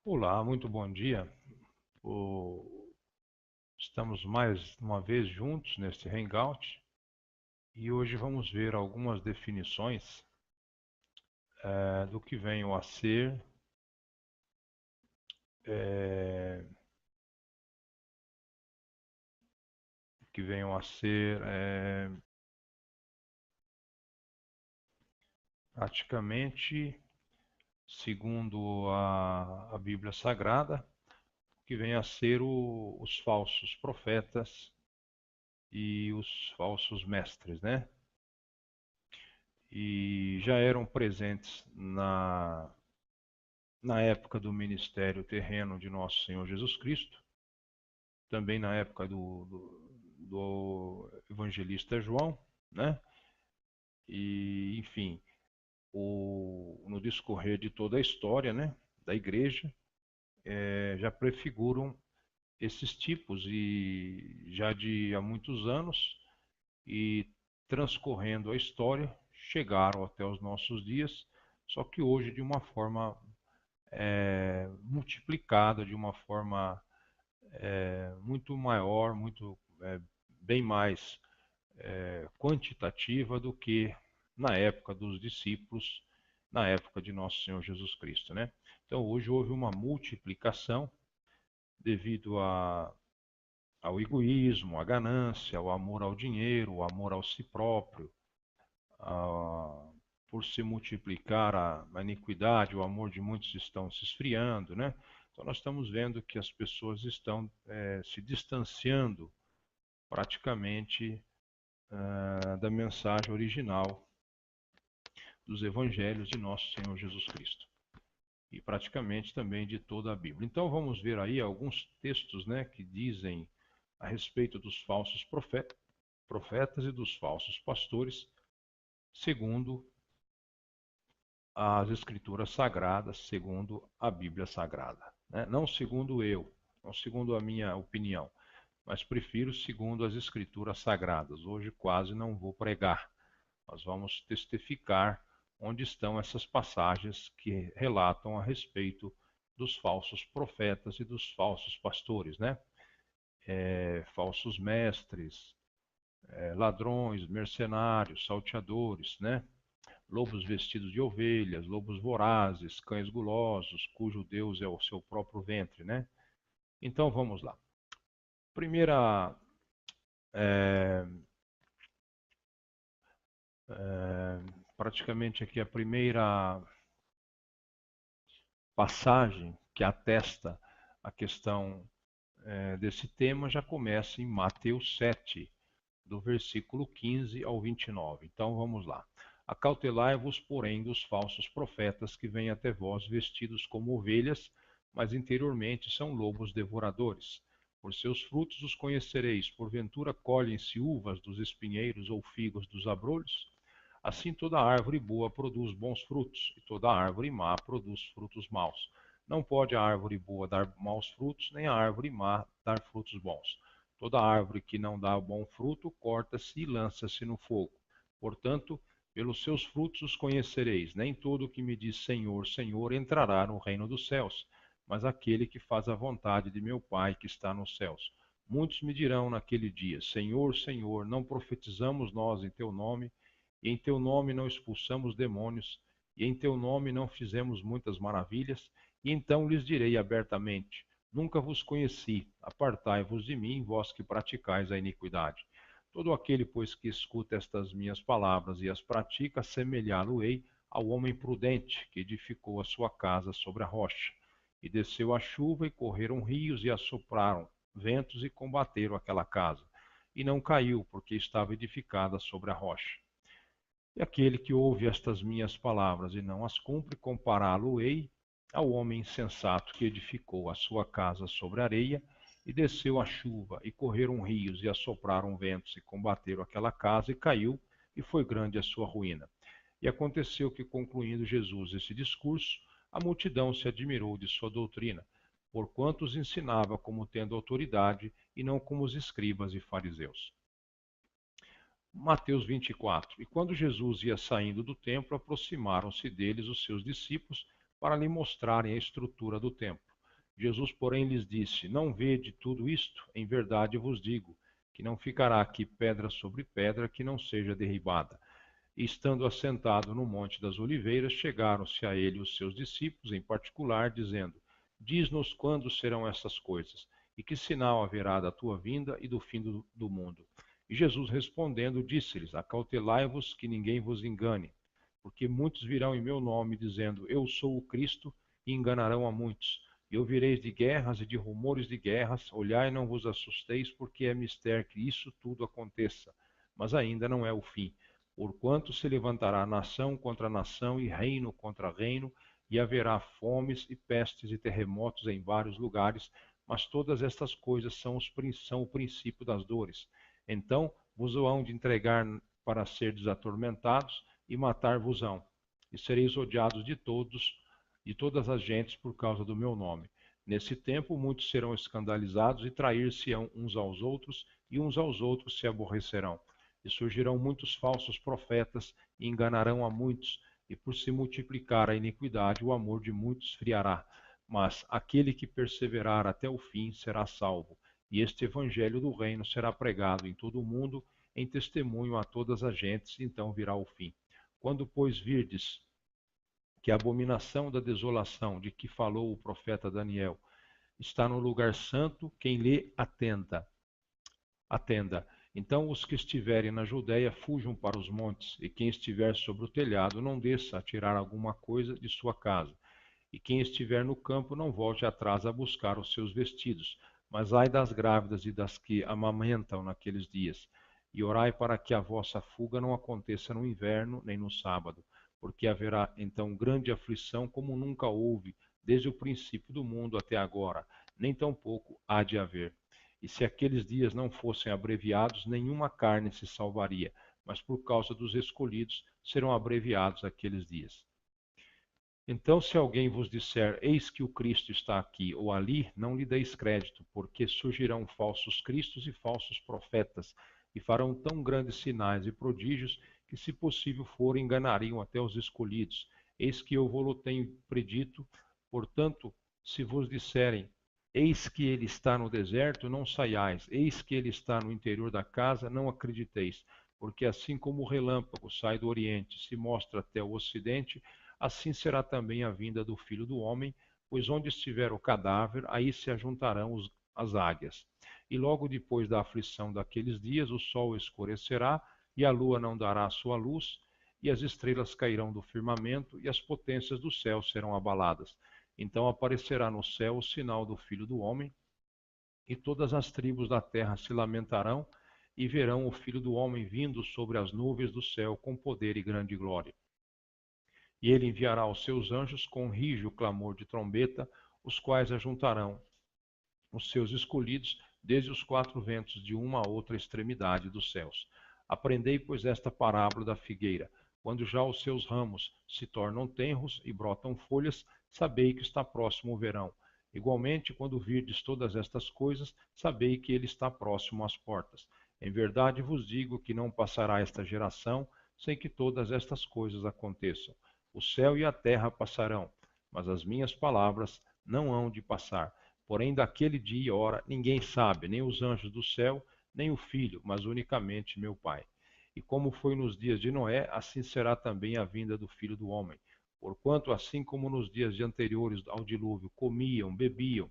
Olá, muito bom dia. O- Estamos mais uma vez juntos neste Hangout e hoje vamos ver algumas definições do que venham a ser, eh, que venham a ser praticamente, segundo a Bíblia Sagrada, que vem a ser os falsos profetas e os falsos mestres, né? E já eram presentes na época do ministério terreno de nosso Senhor Jesus Cristo, também na época do evangelista João, né? E, enfim, no discorrer de toda a história, né, da igreja, já prefiguram esses tipos e já de há muitos anos e transcorrendo a história, chegaram até os nossos dias, só que hoje de uma forma multiplicada, de uma forma muito maior, bem mais quantitativa do que na época dos discípulos, na época de nosso Senhor Jesus Cristo, né? Então hoje houve uma multiplicação devido ao egoísmo, à ganância, ao amor ao dinheiro, ao amor ao si próprio, a, por se multiplicar a iniquidade, o amor de muitos estão se esfriando, né? Então nós estamos vendo que as pessoas estão se distanciando praticamente da mensagem original dos evangelhos de nosso Senhor Jesus Cristo e praticamente também de toda a Bíblia. Então vamos ver aí alguns textos, né, que dizem a respeito dos falsos profetas e dos falsos pastores, segundo as Escrituras Sagradas, segundo a Bíblia Sagrada, né? Não segundo eu, não segundo a minha opinião, mas prefiro segundo as Escrituras Sagradas. Hoje quase não vou pregar. Nós vamos testificar onde estão essas passagens que relatam a respeito dos falsos profetas e dos falsos pastores, né? Falsos mestres, ladrões, mercenários, salteadores, né? Lobos vestidos de ovelhas, lobos vorazes, cães gulosos, cujo Deus é o seu próprio ventre, né? Então vamos lá. Primeira é, praticamente aqui a primeira passagem que atesta a questão desse tema já começa em Mateus 7, do versículo 15 ao 29. Então vamos lá. Acautelai-vos, porém, dos falsos profetas que vêm até vós vestidos como ovelhas, mas interiormente são lobos devoradores. Por seus frutos os conhecereis. Porventura colhem-se uvas dos espinheiros ou figos dos abrolhos? Assim toda árvore boa produz bons frutos, e toda árvore má produz frutos maus. Não pode a árvore boa dar maus frutos, nem a árvore má dar frutos bons. Toda árvore que não dá bom fruto, corta-se e lança-se no fogo. Portanto, pelos seus frutos os conhecereis. Nem todo o que me diz Senhor, Senhor entrará no reino dos céus, mas aquele que faz a vontade de meu Pai que está nos céus. Muitos me dirão naquele dia: Senhor, Senhor, não profetizamos nós em teu nome, e em teu nome não expulsamos demônios, e em teu nome não fizemos muitas maravilhas? E então lhes direi abertamente: Nunca vos conheci, apartai-vos de mim, vós que praticais a iniquidade. Todo aquele, pois, que escuta estas minhas palavras e as pratica, assemelhá-lo-ei ao homem prudente que edificou a sua casa sobre a rocha. E desceu a chuva, e correram rios, e assopraram ventos, e combateram aquela casa. E não caiu, porque estava edificada sobre a rocha. E aquele que ouve estas minhas palavras e não as cumpre, compará-lo-ei ao homem insensato que edificou a sua casa sobre a areia, e desceu a chuva, e correram rios, e assopraram ventos, e combateram aquela casa, e caiu, e foi grande a sua ruína. E aconteceu que, concluindo Jesus esse discurso, a multidão se admirou de sua doutrina, porquanto os ensinava como tendo autoridade, e não como os escribas e fariseus. Mateus 24. E quando Jesus ia saindo do templo, aproximaram-se deles os seus discípulos para lhe mostrarem a estrutura do templo. Jesus, porém, lhes disse: Não vede tudo isto? Em verdade vos digo, que não ficará aqui pedra sobre pedra que não seja derribada. E estando assentado no Monte das Oliveiras, chegaram-se a ele os seus discípulos em particular, dizendo: Diz-nos quando serão essas coisas, e que sinal haverá da tua vinda e do fim do mundo. E Jesus respondendo, disse-lhes: Acautelai-vos que ninguém vos engane, porque muitos virão em meu nome, dizendo: Eu sou o Cristo, e enganarão a muitos. E ouvireis de guerras e de rumores de guerras, olhai e não vos assusteis, porque é mister que isso tudo aconteça, mas ainda não é o fim. Porquanto se levantará nação contra nação e reino contra reino, e haverá fomes e pestes e terremotos em vários lugares, mas todas estas coisas são o princípio das dores. Então vos hão de entregar para serdes atormentados, e matar-vos-ão, e sereis odiados de todas as gentes por causa do meu nome. Nesse tempo muitos serão escandalizados e trair-se-ão uns aos outros, e uns aos outros se aborrecerão. E surgirão muitos falsos profetas, e enganarão a muitos, e por se multiplicar a iniquidade, o amor de muitos esfriará. Mas aquele que perseverar até o fim será salvo. E este evangelho do reino será pregado em todo o mundo, em testemunho a todas as gentes, então virá o fim. Quando, pois, virdes que a abominação da desolação de que falou o profeta Daniel está no lugar santo, quem lê atenda. Atenda. Então os que estiverem na Judéia fujam para os montes, e quem estiver sobre o telhado não desça a tirar alguma coisa de sua casa. E quem estiver no campo não volte atrás a buscar os seus vestidos, mas ai das grávidas e das que amamentam naqueles dias. E orai para que a vossa fuga não aconteça no inverno nem no sábado, porque haverá então grande aflição como nunca houve, desde o princípio do mundo até agora, nem tampouco há de haver. E se aqueles dias não fossem abreviados, nenhuma carne se salvaria, mas por causa dos escolhidos serão abreviados aqueles dias. Então, se alguém vos disser, eis que o Cristo está aqui ou ali, não lhe deis crédito, porque surgirão falsos cristos e falsos profetas, e farão tão grandes sinais e prodígios que, se possível for, enganariam até os escolhidos. Eis que eu vou-lo tenho predito. Portanto, se vos disserem, eis que ele está no deserto, não saiais, eis que ele está no interior da casa, não acrediteis, porque assim como o relâmpago sai do oriente e se mostra até o ocidente, assim será também a vinda do Filho do Homem, pois onde estiver o cadáver, aí se ajuntarão as águias. E logo depois da aflição daqueles dias, o sol escurecerá, e a lua não dará sua luz, e as estrelas cairão do firmamento, e as potências do céu serão abaladas. Então aparecerá no céu o sinal do Filho do Homem, e todas as tribos da terra se lamentarão, e verão o Filho do Homem vindo sobre as nuvens do céu com poder e grande glória. E ele enviará os seus anjos com rijo clamor de trombeta, os quais ajuntarão os seus escolhidos desde os quatro ventos de uma a outra extremidade dos céus. Aprendei, pois, esta parábola da figueira. Quando já os seus ramos se tornam tenros e brotam folhas, sabei que está próximo o verão. Igualmente, quando virdes todas estas coisas, sabei que ele está próximo às portas. Em verdade vos digo que não passará esta geração sem que todas estas coisas aconteçam. O céu e a terra passarão, mas as minhas palavras não hão de passar. Porém, daquele dia e hora ninguém sabe, nem os anjos do céu, nem o Filho, mas unicamente meu Pai. E como foi nos dias de Noé, assim será também a vinda do Filho do Homem. Porquanto, assim como nos dias anteriores ao dilúvio, comiam, bebiam,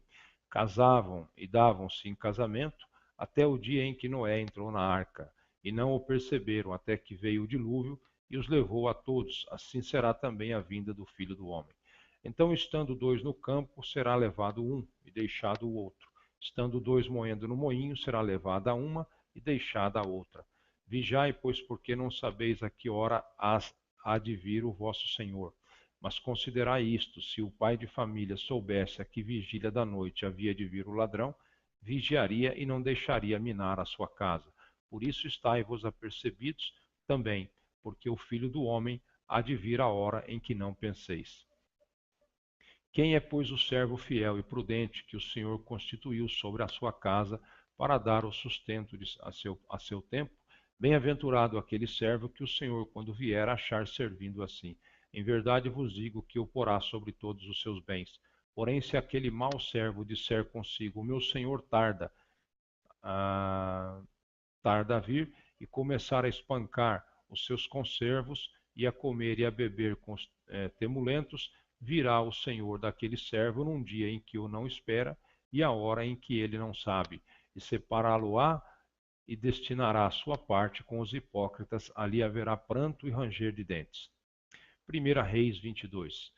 casavam e davam-se em casamento, até o dia em que Noé entrou na arca, e não o perceberam até que veio o dilúvio e os levou a todos, assim será também a vinda do Filho do Homem. Então, estando dois no campo, será levado um e deixado o outro. Estando dois moendo no moinho, será levada uma e deixada a outra. Vigiai, pois, porque não sabeis a que hora há de vir o vosso Senhor. Mas considerai isto: se o pai de família soubesse a que vigília da noite havia de vir o ladrão, vigiaria e não deixaria minar a sua casa. Por isso estai-vos apercebidos também, porque o Filho do Homem há de vir a hora em que não penseis. Quem é, pois, o servo fiel e prudente que o Senhor constituiu sobre a sua casa para dar o sustento a seu tempo? Bem-aventurado aquele servo que o Senhor, quando vier, achar servindo assim. Em verdade vos digo que o porá sobre todos os seus bens. Porém, se aquele mau servo disser consigo, o meu senhor tarda a vir, e começar a espancar os seus conservos, e a comer e a beber com os temulentos, virá o senhor daquele servo num dia em que o não espera, e a hora em que ele não sabe, e separá-lo-á e destinará a sua parte com os hipócritas, ali haverá pranto e ranger de dentes. 1 Reis 22.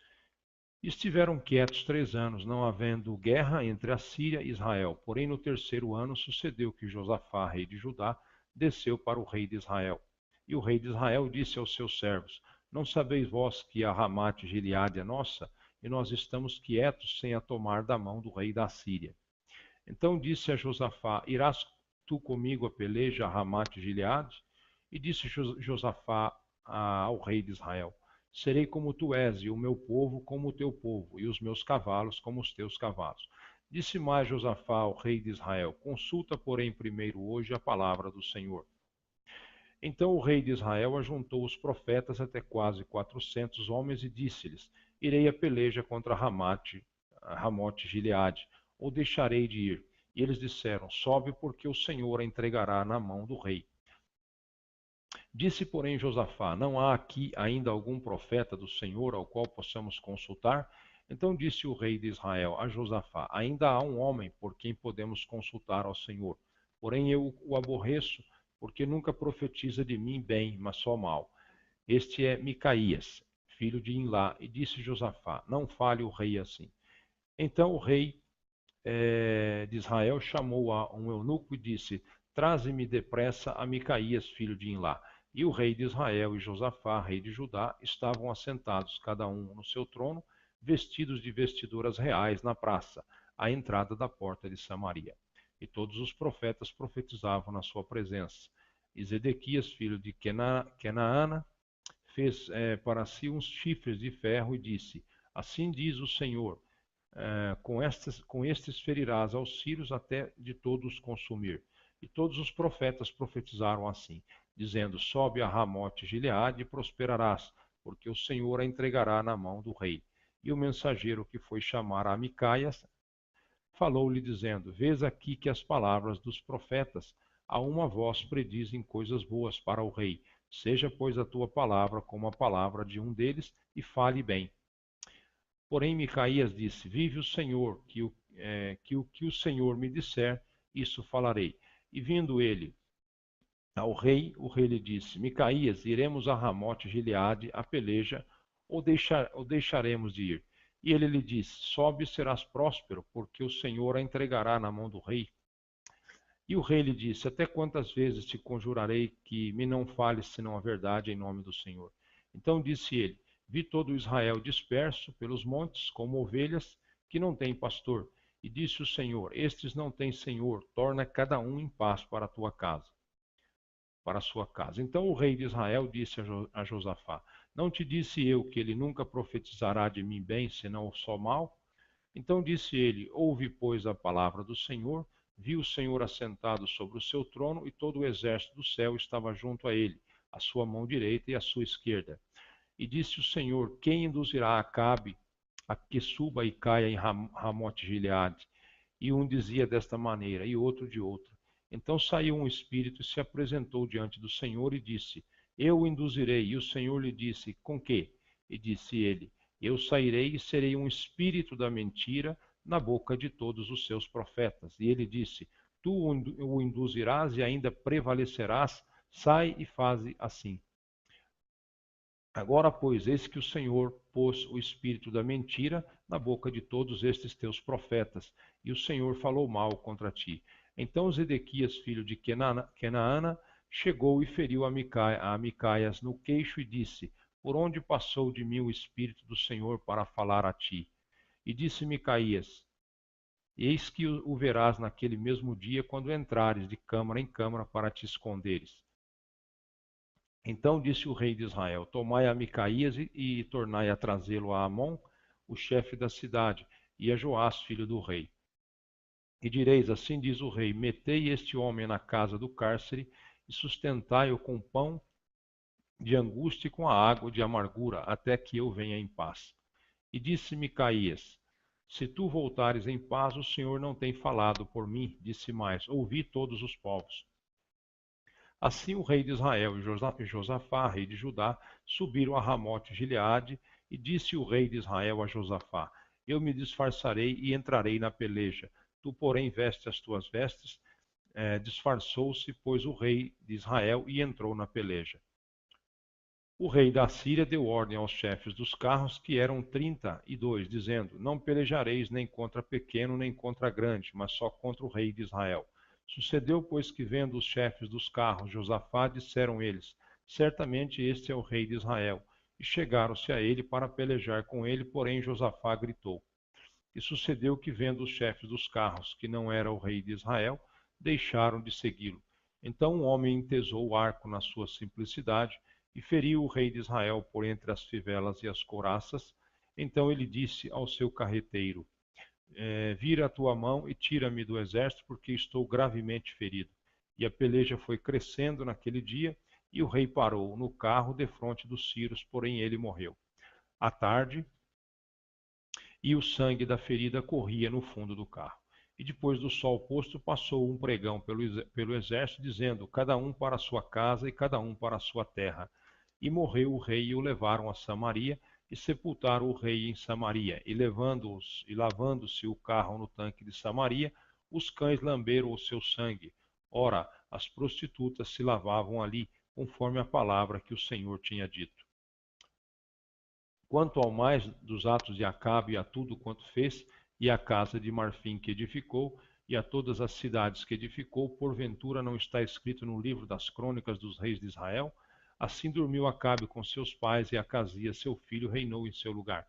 Estiveram quietos 3 anos, não havendo guerra entre a Síria e Israel. Porém, no terceiro ano sucedeu que Josafá, rei de Judá, desceu para o rei de Israel. E o rei de Israel disse aos seus servos: Não sabeis vós que a Ramate Gileade é nossa, e nós estamos quietos sem a tomar da mão do rei da Síria? Então disse a Josafá: Irás tu comigo a peleja a Ramate Gileade? E disse Josafá ao rei de Israel: Serei como tu és, e o meu povo como o teu povo, e os meus cavalos como os teus cavalos. Disse mais Josafá ao rei de Israel: Consulta, porém, primeiro hoje a palavra do Senhor. Então o rei de Israel ajuntou os profetas até quase 400 homens e disse-lhes: Irei a peleja contra Ramote Gileade, ou deixarei de ir? E eles disseram: Sobe, porque o Senhor a entregará na mão do rei. Disse, porém, Josafá: Não há aqui ainda algum profeta do Senhor ao qual possamos consultar? Então disse o rei de Israel a Josafá: Ainda há um homem por quem podemos consultar ao Senhor. Porém eu o aborreço, porque nunca profetiza de mim bem, mas só mal. Este é Micaías, filho de Imlá. E disse Josafá: Não fale o rei assim. Então o rei de Israel chamou a um eunuco e disse: Traze-me depressa a Micaías, filho de Imlá. E o rei de Israel e Josafá, rei de Judá, estavam assentados, cada um no seu trono, vestidos de vestiduras reais na praça, à entrada da porta de Samaria. E todos os profetas profetizavam na sua presença. E Zedequias, filho de Kenaana, fez para si uns chifres de ferro e disse: Assim diz o Senhor: com estes ferirás aos sírios até de todos consumir. E todos os profetas profetizaram assim, dizendo: Sobe a Ramote Gileade e prosperarás, porque o Senhor a entregará na mão do rei. E o mensageiro que foi chamar a Micaias falou-lhe, dizendo: Vês aqui que as palavras dos profetas a uma voz predizem coisas boas para o rei. Seja, pois, a tua palavra como a palavra de um deles, e fale bem. Porém, Micaías disse: Vive o Senhor, que o Senhor me disser, isso falarei. E vindo ele ao rei, o rei lhe disse: Micaías, iremos a Ramote Gileade a peleja, ou deixaremos de ir? E ele lhe disse: Sobe e serás próspero, porque o Senhor a entregará na mão do rei. E o rei lhe disse: Até quantas vezes te conjurarei que me não fales senão a verdade em nome do Senhor? Então disse ele: Vi todo Israel disperso pelos montes, como ovelhas que não têm pastor. E disse o Senhor: Estes não têm senhor, torna cada um em paz para a tua casa, para a sua casa. Então o rei de Israel disse a Josafá: Não te disse eu que ele nunca profetizará de mim bem, senão só mal? Então disse ele: Ouve, pois, a palavra do Senhor. Viu o Senhor assentado sobre o seu trono, e todo o exército do céu estava junto a ele, à sua mão direita e à sua esquerda. E disse o Senhor: Quem induzirá Acabe a que suba e caia em Ramote Gileade? E um dizia desta maneira, e outro de outra. Então saiu um espírito e se apresentou diante do Senhor e disse: Eu o induzirei. E o Senhor lhe disse: Com que? E disse ele: Eu sairei e serei um espírito da mentira na boca de todos os seus profetas. E ele disse: Tu o induzirás e ainda prevalecerás. Sai e faze assim. Agora, pois, eis que o Senhor pôs o espírito da mentira na boca de todos estes teus profetas, e o Senhor falou mal contra ti. Então Zedequias, filho de Kenaana, chegou e feriu a Micaias no queixo e disse: Por onde passou de mim o espírito do Senhor para falar a ti? E disse Micaias: Eis que o verás naquele mesmo dia, quando entrares de câmara em câmara para te esconderes. Então disse o rei de Israel: Tomai a Micaías e tornai a trazê-lo a Amon, o chefe da cidade, e a Joás, filho do rei. E direis: Assim diz o rei: Metei este homem na casa do cárcere e sustentai-o com pão de angústia e com a água de amargura, até que eu venha em paz. E disse Micaías: Se tu voltares em paz, o Senhor não tem falado por mim. Disse mais: ouvi todos os povos. Assim o rei de Israel e Josafá, rei de Judá, subiram a Ramote Gileade, e disse o rei de Israel a Josafá: eu me disfarçarei e entrarei na peleja. Tu, porém, veste as tuas vestes. Disfarçou-se, pois, o rei de Israel e entrou na peleja. O rei da Síria deu ordem aos chefes dos carros, que eram 32, dizendo: não pelejareis nem contra pequeno, nem contra grande, mas só contra o rei de Israel. Sucedeu, pois, que vendo os chefes dos carros Josafá, disseram eles: certamente este é o rei de Israel. E chegaram-se a ele para pelejar com ele, porém Josafá gritou. E sucedeu que, vendo os chefes dos carros que não era o rei de Israel, deixaram de segui-lo. Então um homem entesou o arco na sua simplicidade e feriu o rei de Israel por entre as fivelas e as couraças. Então ele disse ao seu carreteiro: vira a tua mão e tira-me do exército, porque estou gravemente ferido. E a peleja foi crescendo naquele dia, e o rei parou no carro defronte dos sírios, porém ele morreu. À tarde, e o sangue da ferida corria no fundo do carro. E depois do sol posto, passou um pregão pelo exército, dizendo: cada um para a sua casa e cada um para a sua terra. E morreu o rei, e o levaram a Samaria, e sepultaram o rei em Samaria. E lavando-se o carro no tanque de Samaria, os cães lamberam o seu sangue. Ora, as prostitutas se lavavam ali, conforme a palavra que o Senhor tinha dito. Quanto ao mais dos atos de Acabe e a tudo quanto fez, e a casa de marfim que edificou, e a todas as cidades que edificou, porventura não está escrito no livro das crônicas dos reis de Israel? Assim dormiu Acabe com seus pais, e Acasias, seu filho, reinou em seu lugar.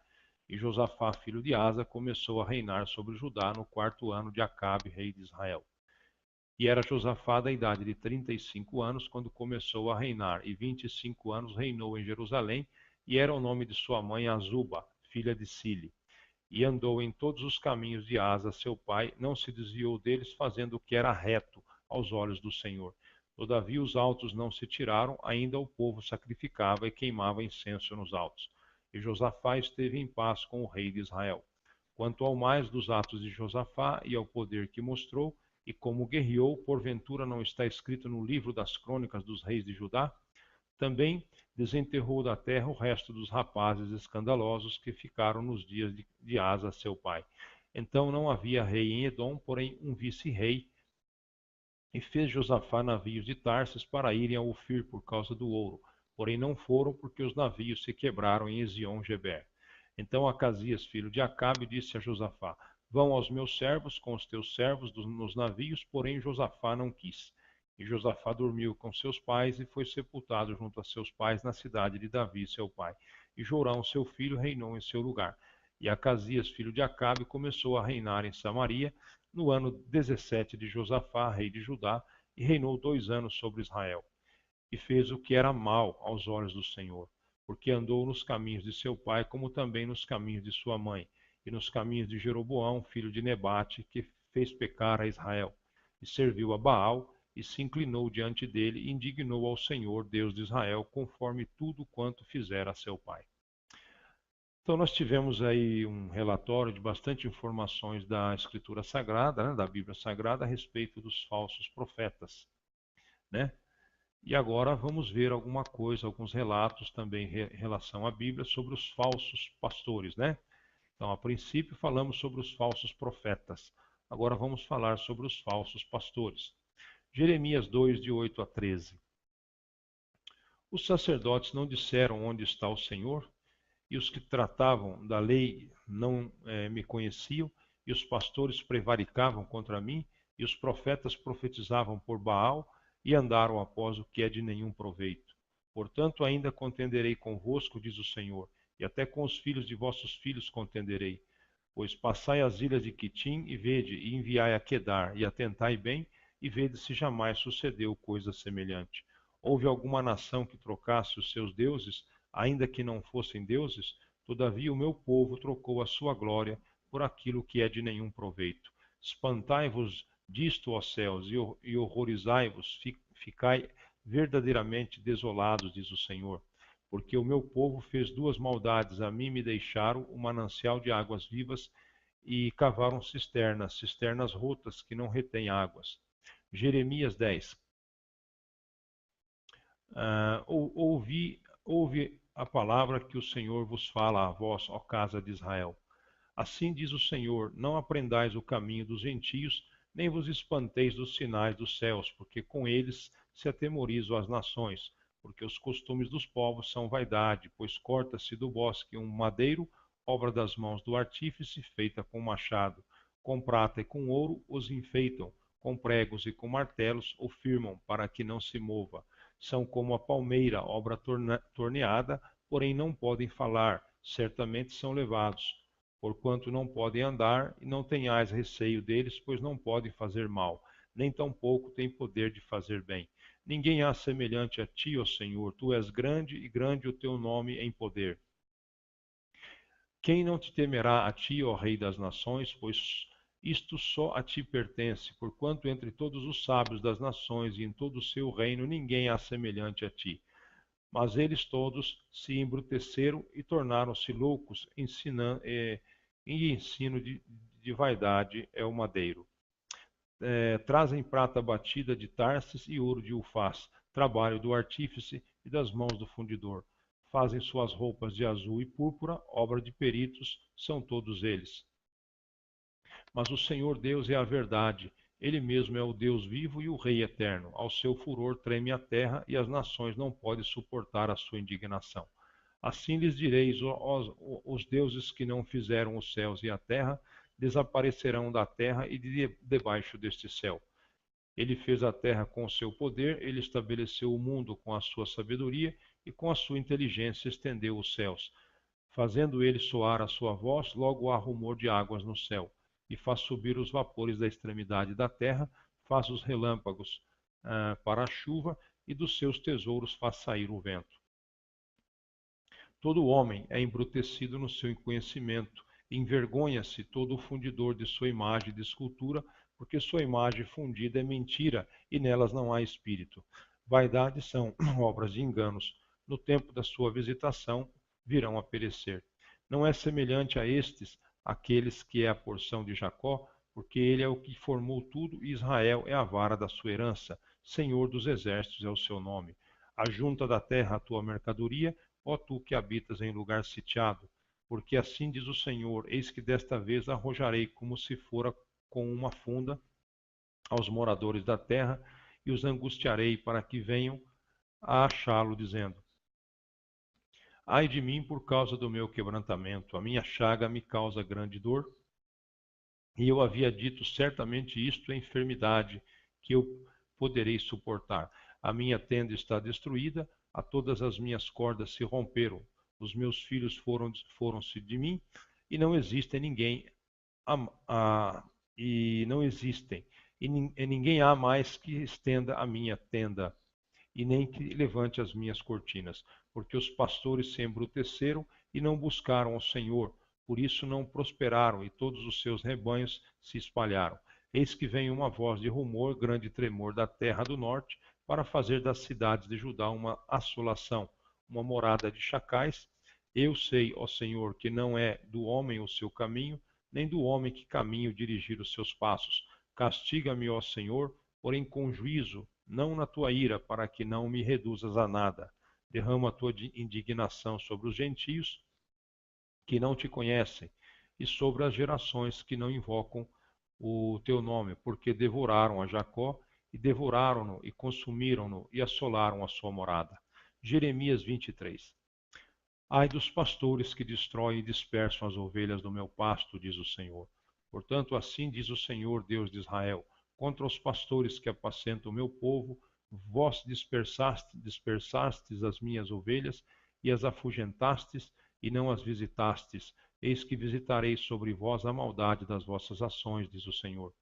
E Josafá, filho de Asa, começou a reinar sobre Judá no 4º ano de Acabe, rei de Israel. E era Josafá da idade de 35 anos, quando começou a reinar, e 25 anos reinou em Jerusalém, e era o nome de sua mãe Azuba, filha de Sile. E andou em todos os caminhos de Asa, seu pai, não se desviou deles, fazendo o que era reto aos olhos do Senhor. Todavia os altos não se tiraram, ainda o povo sacrificava e queimava incenso nos altos. E Josafá esteve em paz com o rei de Israel. Quanto ao mais dos atos de Josafá e ao poder que mostrou, e como guerreou, porventura não está escrito no livro das crônicas dos reis de Judá? Também desenterrou da terra o resto dos rapazes escandalosos que ficaram nos dias de Asa, seu pai. Então não havia rei em Edom, porém um vice-rei, e fez Josafá navios de Tarsis para irem a Ofir por causa do ouro. Porém não foram, porque os navios se quebraram em Ezion-Geber. Então Acasias, filho de Acabe, disse a Josafá: vão aos meus servos com os teus servos nos navios, porém Josafá não quis. E Josafá dormiu com seus pais e foi sepultado junto a seus pais na cidade de Davi, seu pai. E Jorão, seu filho, reinou em seu lugar. E Acasias, filho de Acabe, começou a reinar em Samaria no ano 17 de Josafá, rei de Judá, e reinou 2 anos sobre Israel. E fez o que era mal aos olhos do Senhor, porque andou nos caminhos de seu pai, como também nos caminhos de sua mãe, e nos caminhos de Jeroboão, filho de Nebate, que fez pecar a Israel. E serviu a Baal, e se inclinou diante dele, e indignou ao Senhor, Deus de Israel, conforme tudo quanto fizera a seu pai. Então nós tivemos aí um relatório de bastante informações da Escritura Sagrada, né, da Bíblia Sagrada, a respeito dos falsos profetas, né? E agora vamos ver alguma coisa, alguns relatos também em relação à Bíblia sobre os falsos pastores, né? Então, a princípio falamos sobre os falsos profetas. Agora vamos falar sobre os falsos pastores. Jeremias 2, de 8 a 13. Os sacerdotes não disseram onde está o Senhor, e os que tratavam da lei não me conheciam, e os pastores prevaricavam contra mim, e os profetas profetizavam por Baal, e andaram após o que é de nenhum proveito. Portanto, ainda contenderei convosco, diz o Senhor, e até com os filhos de vossos filhos contenderei. Pois passai as ilhas de Quitim, e vede, e enviai a Quedar, e atentai bem, e vede se jamais sucedeu coisa semelhante. Houve alguma nação que trocasse os seus deuses, ainda que não fossem deuses? Todavia o meu povo trocou a sua glória por aquilo que é de nenhum proveito. Espantai-vos disto, ó céus, e horrorizai-vos, ficai verdadeiramente desolados, diz o Senhor. Porque o meu povo fez 2 maldades, a mim me deixaram o manancial de águas vivas, e cavaram cisternas, cisternas rotas que não retêm águas. Jeremias 10. Ouve a palavra que o Senhor vos fala a vós, ó casa de Israel. Assim diz o Senhor: não aprendais o caminho dos gentios, nem vos espanteis dos sinais dos céus, porque com eles se atemorizam as nações. Porque os costumes dos povos são vaidade, pois corta-se do bosque um madeiro, obra das mãos do artífice, feita com machado. Com prata e com ouro os enfeitam, com pregos e com martelos o firmam, para que não se mova. São como a palmeira, obra torneada, porém não podem falar, certamente são levados. Porquanto não podem andar, e não tenhais receio deles, pois não podem fazer mal, nem tampouco têm poder de fazer bem. Ninguém há semelhante a ti, ó Senhor, tu és grande, e grande o teu nome em poder. Quem não te temerá a ti, ó Rei das nações, pois isto só a ti pertence, porquanto entre todos os sábios das nações e em todo o seu reino ninguém há semelhante a ti. Mas eles todos se embruteceram e tornaram-se loucos, e ensino de vaidade é o madeiro. Trazem prata batida de Tarsis e ouro de Ufaz, trabalho do artífice e das mãos do fundidor. Fazem suas roupas de azul e púrpura, obra de peritos, são todos eles. Mas o Senhor Deus é a verdade, Ele mesmo é o Deus vivo e o Rei eterno. Ao seu furor treme a terra, e as nações não podem suportar a sua indignação. Assim lhes direis: os deuses que não fizeram os céus e a terra desaparecerão da terra e debaixo deste céu. Ele fez a terra com o seu poder, ele estabeleceu o mundo com a sua sabedoria, e com a sua inteligência estendeu os céus. Fazendo ele soar a sua voz, logo há rumor de águas no céu, e faz subir os vapores da extremidade da terra, faz os relâmpagos para a chuva, e dos seus tesouros faz sair o vento. Todo homem é embrutecido no seu conhecimento, envergonha-se todo o fundidor de sua imagem de escultura, porque sua imagem fundida é mentira, e nelas não há espírito. Vaidades são obras de enganos. No tempo da sua visitação virão a perecer. Não é semelhante a estes, aqueles que é a porção de Jacó, porque ele é o que formou tudo, e Israel é a vara da sua herança. Senhor dos exércitos é o seu nome. Ajunta da terra a tua mercadoria, ó tu que habitas em lugar sitiado, porque assim diz o Senhor: eis que desta vez arrojarei como se fora com uma funda aos moradores da terra, e os angustiarei para que venham a achá-lo, dizendo: ai de mim por causa do meu quebrantamento, a minha chaga me causa grande dor. E eu havia dito: certamente isto é enfermidade que eu poderei suportar. A minha tenda está destruída, a todas as minhas cordas se romperam. Os meus filhos foram-se de mim, e não existe ninguém e não existem, e ninguém há mais que estenda a minha tenda, e nem que levante as minhas cortinas, porque os pastores se embruteceram e não buscaram ao Senhor, por isso não prosperaram, e todos os seus rebanhos se espalharam. Eis que vem uma voz de rumor, grande tremor da terra do norte, para fazer das cidades de Judá uma assolação, uma morada de chacais. Eu sei, ó Senhor, que não é do homem o seu caminho, nem do homem que caminho dirigir os seus passos. Castiga-me, ó Senhor, porém com juízo, não na tua ira, para que não me reduzas a nada. Derrama a tua indignação sobre os gentios que não te conhecem, e sobre as gerações que não invocam o teu nome, porque devoraram a Jacó, e devoraram-no, e consumiram-no, e assolaram a sua morada. Jeremias 23. Ai dos pastores que destroem e dispersam as ovelhas do meu pasto, diz o Senhor. Portanto, assim diz o Senhor, Deus de Israel: contra os pastores que apacentam o meu povo, vós dispersastes as minhas ovelhas, e as afugentastes, e não as visitastes. Eis que visitarei sobre vós a maldade das vossas ações, diz o Senhor.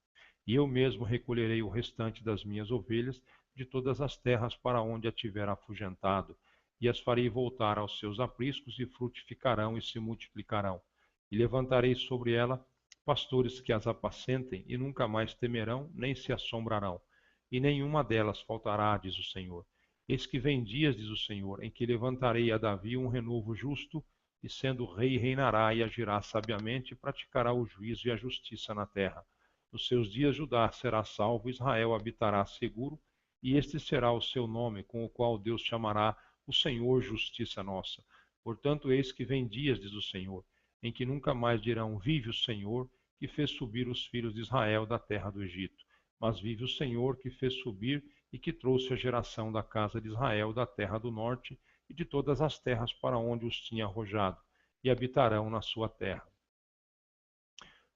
E eu mesmo recolherei o restante das minhas ovelhas de todas as terras para onde a tiver afugentado, e as farei voltar aos seus apriscos, e frutificarão e se multiplicarão. E levantarei sobre ela pastores que as apacentem, e nunca mais temerão, nem se assombrarão. E nenhuma delas faltará, diz o Senhor. Eis que vem dias, diz o Senhor, em que levantarei a Davi um renovo justo, e sendo rei reinará e agirá sabiamente e praticará o juízo e a justiça na terra. Nos seus dias Judá será salvo, Israel habitará seguro, e este será o seu nome, com o qual Deus chamará o Senhor justiça nossa. Portanto, eis que vem dias, diz o Senhor, em que nunca mais dirão: vive o Senhor, que fez subir os filhos de Israel da terra do Egito. Mas vive o Senhor, que fez subir e que trouxe a geração da casa de Israel da terra do norte e de todas as terras para onde os tinha arrojado, e habitarão na sua terra.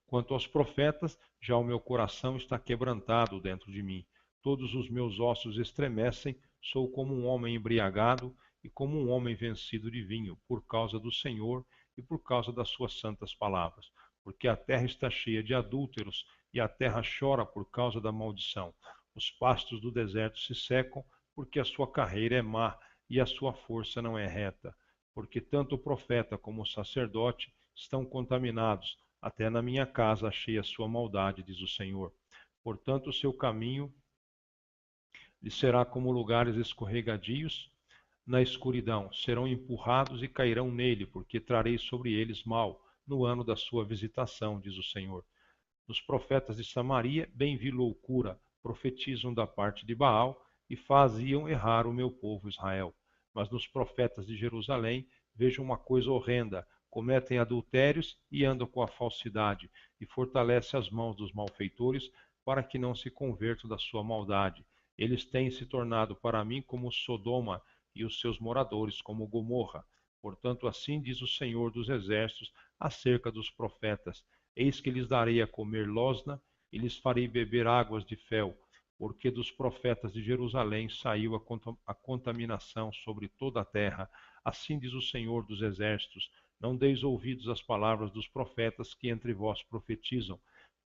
Quanto aos profetas, já o meu coração está quebrantado dentro de mim. Todos os meus ossos estremecem, sou como um homem embriagado e como um homem vencido de vinho, por causa do Senhor e por causa das suas santas palavras. Porque a terra está cheia de adúlteros e a terra chora por causa da maldição. Os pastos do deserto se secam, porque a sua carreira é má e a sua força não é reta. Porque tanto o profeta como o sacerdote estão contaminados. Até na minha casa achei a sua maldade, diz o Senhor. Portanto, o seu caminho lhe será como lugares escorregadios na escuridão. Serão empurrados e cairão nele, porque trarei sobre eles mal no ano da sua visitação, diz o Senhor. Nos profetas de Samaria, bem vi loucura, profetizam da parte de Baal e faziam errar o meu povo Israel. Mas nos profetas de Jerusalém, vejo uma coisa horrenda: cometem adultérios e andam com a falsidade, e fortalece as mãos dos malfeitores para que não se convertam da sua maldade. Eles têm se tornado para mim como Sodoma e os seus moradores como Gomorra. Portanto, assim diz o Senhor dos Exércitos acerca dos profetas: eis que lhes darei a comer losna e lhes farei beber águas de fel, porque dos profetas de Jerusalém saiu a contaminação sobre toda a terra. Assim diz o Senhor dos Exércitos: não deis ouvidos às palavras dos profetas que entre vós profetizam.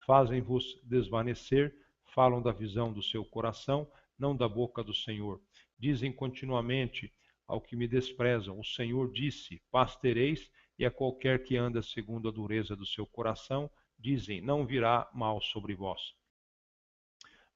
Fazem-vos desvanecer, falam da visão do seu coração, não da boca do Senhor. Dizem continuamente ao que me desprezam: o Senhor disse, paz tereis, e a qualquer que anda segundo a dureza do seu coração, dizem, não virá mal sobre vós.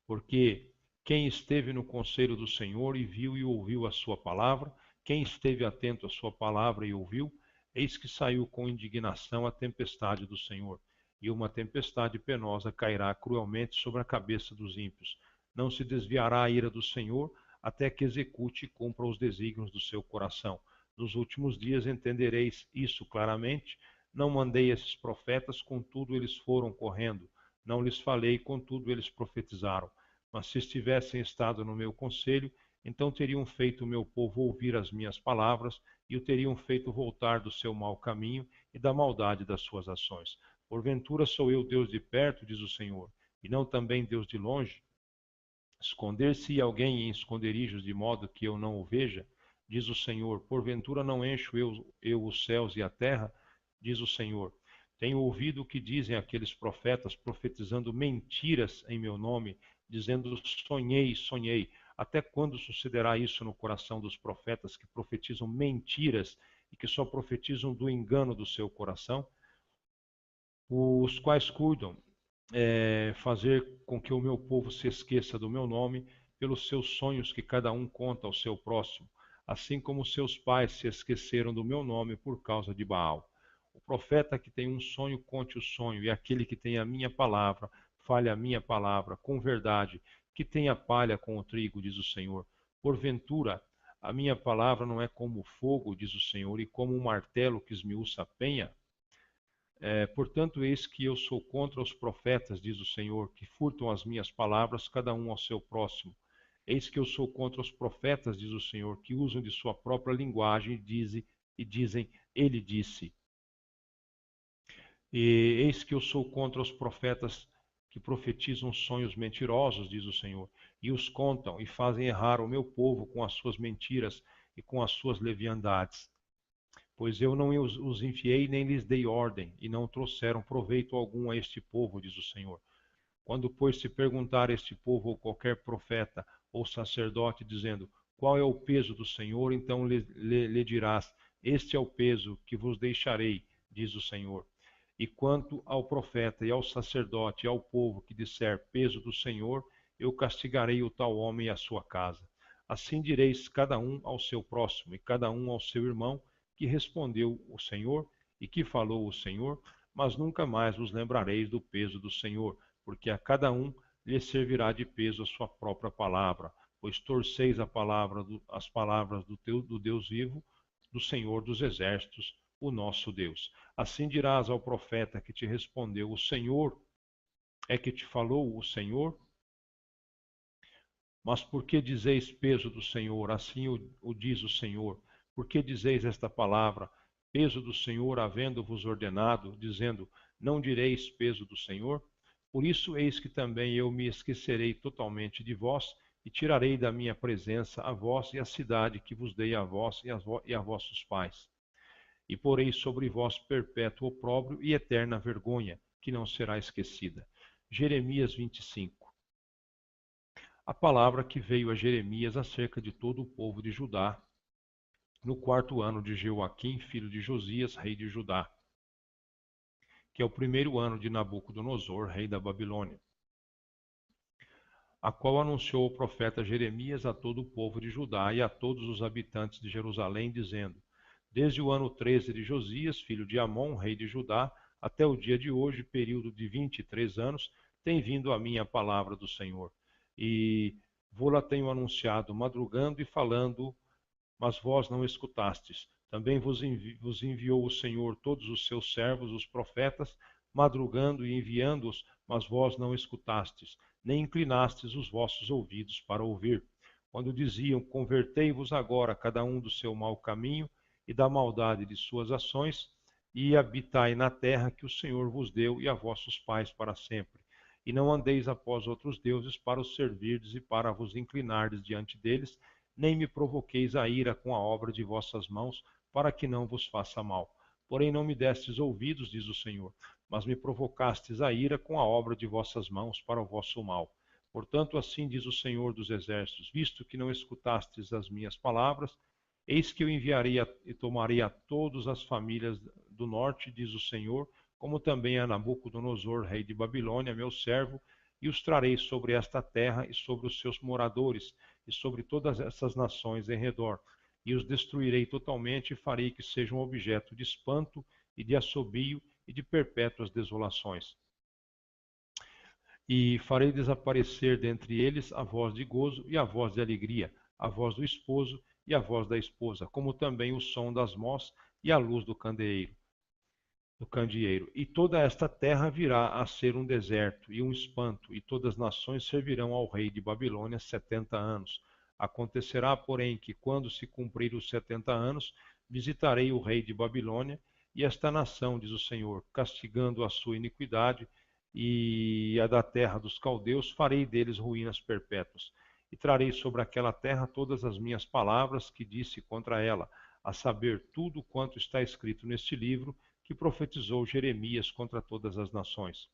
Porque quem esteve no conselho do Senhor e viu e ouviu a sua palavra, quem esteve atento à sua palavra e ouviu, eis que saiu com indignação a tempestade do Senhor, e uma tempestade penosa cairá cruelmente sobre a cabeça dos ímpios. Não se desviará a ira do Senhor, até que execute e cumpra os desígnios do seu coração. Nos últimos dias entendereis isso claramente. Não mandei esses profetas, contudo eles foram correndo. Não lhes falei, contudo eles profetizaram. Mas se estivessem estado no meu conselho, então teriam feito o meu povo ouvir as minhas palavras e o teriam feito voltar do seu mau caminho e da maldade das suas ações. Porventura sou eu Deus de perto, diz o Senhor, e não também Deus de longe? Esconder-se alguém em esconderijos de modo que eu não o veja, diz o Senhor. Porventura não encho eu os céus e a terra, diz o Senhor. Tenho ouvido o que dizem aqueles profetas, profetizando mentiras em meu nome, dizendo: sonhei, sonhei. Até quando sucederá isso no coração dos profetas que profetizam mentiras e que só profetizam do engano do seu coração? Os quais cuidam fazer com que o meu povo se esqueça do meu nome pelos seus sonhos que cada um conta ao seu próximo, assim como seus pais se esqueceram do meu nome por causa de Baal. O profeta que tem um sonho, conte o sonho, e aquele que tem a minha palavra, fale a minha palavra com verdade, que tenha palha com o trigo, diz o Senhor. Porventura, a minha palavra não é como fogo, diz o Senhor, e como um martelo que esmiuça a penha? Portanto, eis que eu sou contra os profetas, diz o Senhor, que furtam as minhas palavras, cada um ao seu próximo. Eis que eu sou contra os profetas, diz o Senhor, que usam de sua própria linguagem e dizem, ele disse. E eis que eu sou contra os profetas que profetizam sonhos mentirosos, diz o Senhor, e os contam e fazem errar o meu povo com as suas mentiras e com as suas leviandades. Pois eu não os enviei nem lhes dei ordem, e não trouxeram proveito algum a este povo, diz o Senhor. Quando, pois, se perguntar a este povo ou qualquer profeta ou sacerdote, dizendo, qual é o peso do Senhor, então lhe dirás, este é o peso que vos deixarei, diz o Senhor. E quanto ao profeta e ao sacerdote e ao povo que disser peso do Senhor, eu castigarei o tal homem e a sua casa. Assim direis cada um ao seu próximo e cada um ao seu irmão, que respondeu o Senhor e que falou o Senhor, mas nunca mais vos lembrareis do peso do Senhor, porque a cada um lhe servirá de peso a sua própria palavra, pois torceis as palavras do Deus vivo, do Senhor dos exércitos, o nosso Deus. Assim dirás ao profeta que te respondeu: o Senhor é que te falou o Senhor? Mas por que dizeis peso do Senhor? Assim o diz o Senhor. Por que dizeis esta palavra, peso do Senhor, havendo-vos ordenado, dizendo, não direis peso do Senhor? Por isso eis que também eu me esquecerei totalmente de vós, e tirarei da minha presença a vós e a cidade que vos dei a vós e a vossos pais. E porei sobre vós perpétuo opróbrio e eterna vergonha, que não será esquecida. Jeremias 25. A palavra que veio a Jeremias acerca de todo o povo de Judá, no 4º ano de Jeoaquim, filho de Josias, rei de Judá, que é o 1º ano de Nabucodonosor, rei da Babilônia, a qual anunciou o profeta Jeremias a todo o povo de Judá e a todos os habitantes de Jerusalém, dizendo: desde o ano 13 de Josias, filho de Amon, rei de Judá, até o dia de hoje, período de 23 anos, tem vindo a mim a palavra do Senhor. E vô-la tenho anunciado, madrugando e falando, mas vós não escutastes. Também vos enviou o Senhor todos os seus servos, os profetas, madrugando e enviando-os, mas vós não escutastes, nem inclinastes os vossos ouvidos para ouvir. Quando diziam, convertei-vos agora cada um do seu mau caminho e da maldade de suas ações, e habitai na terra que o Senhor vos deu e a vossos pais para sempre. E não andeis após outros deuses para os servirdes e para vos inclinardes diante deles, nem me provoqueis a ira com a obra de vossas mãos, para que não vos faça mal. Porém não me destes ouvidos, diz o Senhor, mas me provocastes a ira com a obra de vossas mãos para o vosso mal. Portanto, assim diz o Senhor dos Exércitos, visto que não escutastes as minhas palavras, eis que eu enviarei e tomarei a todas as famílias do norte, diz o Senhor, como também a Nabucodonosor, rei de Babilônia, meu servo, e os trarei sobre esta terra e sobre os seus moradores, e sobre todas essas nações em redor, e os destruirei totalmente e farei que sejam objeto de espanto e de assobio e de perpétuas desolações. E farei desaparecer dentre eles a voz de gozo e a voz de alegria, a voz do esposo e a voz da esposa, como também o som das mós e a luz do candeeiro. E toda esta terra virá a ser um deserto e um espanto, e todas as nações servirão ao rei de Babilônia 70 anos. Acontecerá, porém, que quando se cumprir os 70 anos, visitarei o rei de Babilônia e esta nação, diz o Senhor, castigando a sua iniquidade e a da terra dos caldeus, farei deles ruínas perpétuas. E trarei sobre aquela terra todas as minhas palavras que disse contra ela, a saber, tudo quanto está escrito neste livro, que profetizou Jeremias contra todas as nações.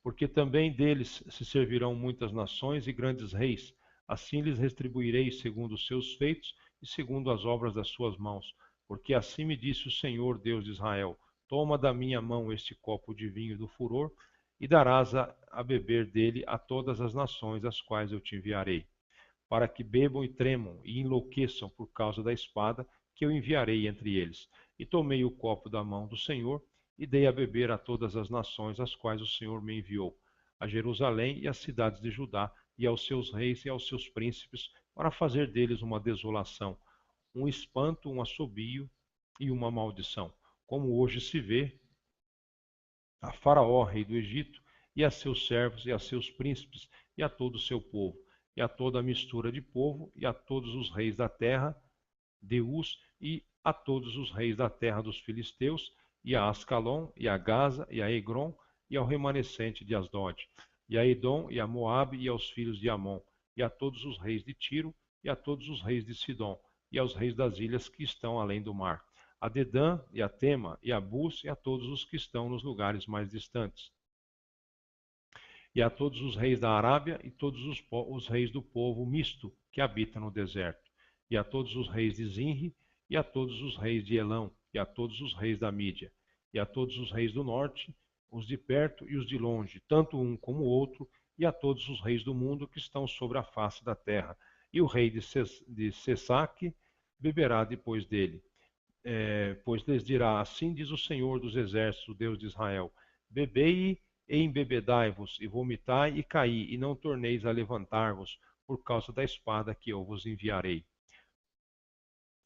Porque também deles se servirão muitas nações e grandes reis, assim lhes retribuirei segundo os seus feitos e segundo as obras das suas mãos. Porque assim me disse o Senhor, Deus de Israel, toma da minha mão este copo de vinho do furor, e darás a beber dele a todas as nações às quais eu te enviarei, para que bebam e tremam e enlouqueçam por causa da espada, que eu enviarei entre eles. E tomei o copo da mão do Senhor, e dei a beber a todas as nações às quais o Senhor me enviou, a Jerusalém e às cidades de Judá, e aos seus reis e aos seus príncipes, para fazer deles uma desolação, um espanto, um assobio e uma maldição, como hoje se vê a Faraó, rei do Egito, e a seus servos, e a seus príncipes, e a todo o seu povo, e a toda a mistura de povo, e a todos os reis da terra, Deus, e a todos os reis da terra dos filisteus, e a Ascalon, e a Gaza, e a Egron, e ao remanescente de Asdod, e a Edom, e a Moabe, e aos filhos de Amon, e a todos os reis de Tiro, e a todos os reis de Sidom, e aos reis das ilhas que estão além do mar, a Dedã, e a Tema, e a Bus, e a todos os que estão nos lugares mais distantes, e a todos os reis da Arábia, e todos os reis do povo misto que habita no deserto, e a todos os reis de Zinri, e a todos os reis de Elão, e a todos os reis da Mídia, e a todos os reis do norte, os de perto e os de longe, tanto um como o outro, e a todos os reis do mundo que estão sobre a face da terra, e o rei de Sesaque, beberá depois dele. Pois lhes dirá: Assim diz o Senhor dos Exércitos, o Deus de Israel: Bebei e embebedai-vos, e vomitai e caí, e não torneis a levantar-vos, por causa da espada que eu vos enviarei.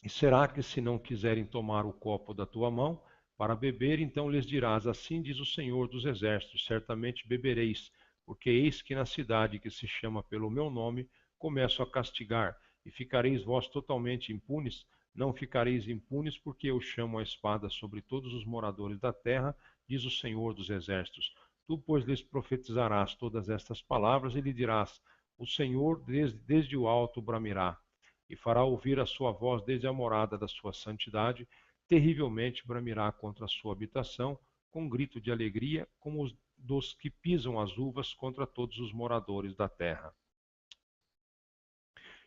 E será que, se não quiserem tomar o copo da tua mão para beber, então lhes dirás: Assim diz o Senhor dos Exércitos: Certamente bebereis, porque eis que na cidade que se chama pelo meu nome começo a castigar, e ficareis vós totalmente impunes. Não ficareis impunes, porque eu chamo a espada sobre todos os moradores da terra, diz o Senhor dos Exércitos. Tu, pois, lhes profetizarás todas estas palavras e lhe dirás: O Senhor desde o alto bramirá e fará ouvir a sua voz desde a morada da sua santidade, terrivelmente bramirá contra a sua habitação, com grito de alegria, como os dos que pisam as uvas contra todos os moradores da terra.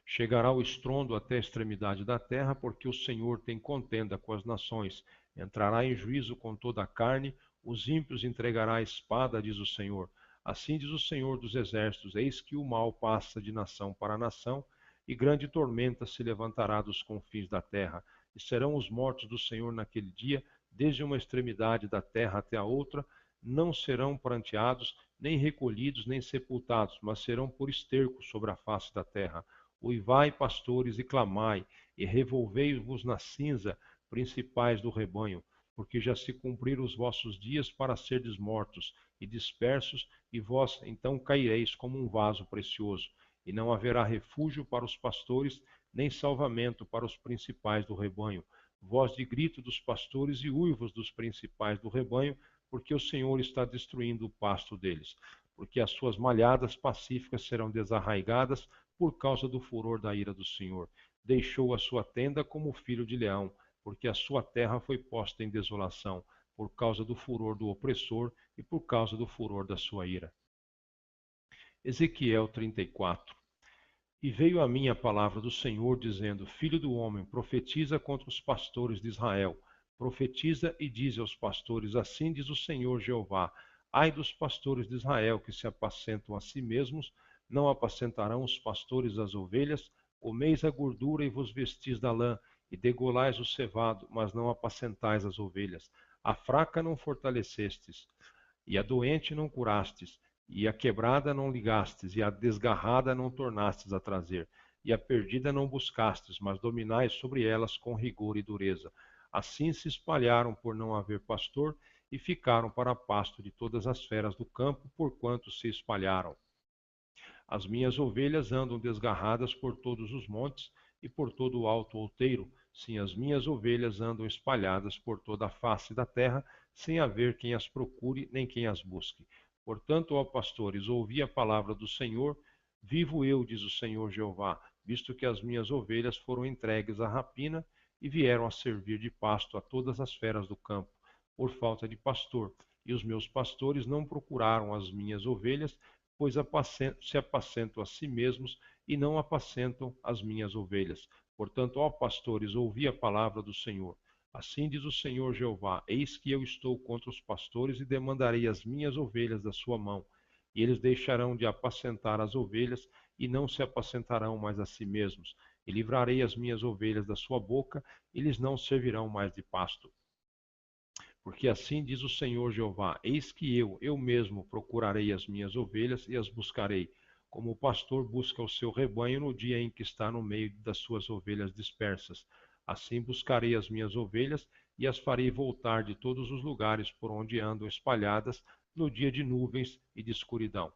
Chegará o estrondo até a extremidade da terra, porque o Senhor tem contenda com as nações. Entrará em juízo com toda a carne, os ímpios entregará a espada, diz o Senhor. Assim diz o Senhor dos Exércitos: Eis que o mal passa de nação para nação, e grande tormenta se levantará dos confins da terra. E serão os mortos do Senhor naquele dia, desde uma extremidade da terra até a outra, não serão pranteados, nem recolhidos, nem sepultados, mas serão por esterco sobre a face da terra. Uivai, pastores, e clamai, e revolvei-vos na cinza, principais do rebanho, porque já se cumpriram os vossos dias para serdes mortos e dispersos, e vós então caireis como um vaso precioso, e não haverá refúgio para os pastores, nem salvamento para os principais do rebanho. Voz de grito dos pastores e uivos dos principais do rebanho, porque o Senhor está destruindo o pasto deles, porque as suas malhadas pacíficas serão desarraigadas por causa do furor da ira do Senhor. Deixou a sua tenda como filho de leão, porque a sua terra foi posta em desolação, por causa do furor do opressor e por causa do furor da sua ira. Ezequiel 34. E veio a mim a palavra do Senhor, dizendo: Filho do homem, profetiza contra os pastores de Israel. Profetiza e dize aos pastores: Assim diz o Senhor Jeová: Ai dos pastores de Israel que se apacentam a si mesmos, não apacentarão os pastores as ovelhas? Comeis a gordura e vos vestis da lã, e degolais o cevado, mas não apacentais as ovelhas. A fraca não fortalecestes, e a doente não curastes, e a quebrada não ligastes, e a desgarrada não tornastes a trazer, e a perdida não buscastes, mas dominais sobre elas com rigor e dureza. Assim se espalharam por não haver pastor, e ficaram para pasto de todas as feras do campo, porquanto se espalharam. As minhas ovelhas andam desgarradas por todos os montes e por todo o alto outeiro. Sim, as minhas ovelhas andam espalhadas por toda a face da terra, sem haver quem as procure nem quem as busque. Portanto, ó pastores, ouvi a palavra do Senhor. Vivo eu, diz o Senhor Jeová, visto que as minhas ovelhas foram entregues à rapina e vieram a servir de pasto a todas as feras do campo, por falta de pastor. E os meus pastores não procuraram as minhas ovelhas, pois se apacentam a si mesmos e não apacentam as minhas ovelhas. Portanto, ó pastores, ouvi a palavra do Senhor. Assim diz o Senhor Jeová: Eis que eu estou contra os pastores e demandarei as minhas ovelhas da sua mão. E eles deixarão de apacentar as ovelhas e não se apacentarão mais a si mesmos. E livrarei as minhas ovelhas da sua boca, e eles não servirão mais de pasto. Porque assim diz o Senhor Jeová: Eis que eu mesmo procurarei as minhas ovelhas e as buscarei, como o pastor busca o seu rebanho no dia em que está no meio das suas ovelhas dispersas. Assim buscarei as minhas ovelhas e as farei voltar de todos os lugares por onde andam espalhadas no dia de nuvens e de escuridão.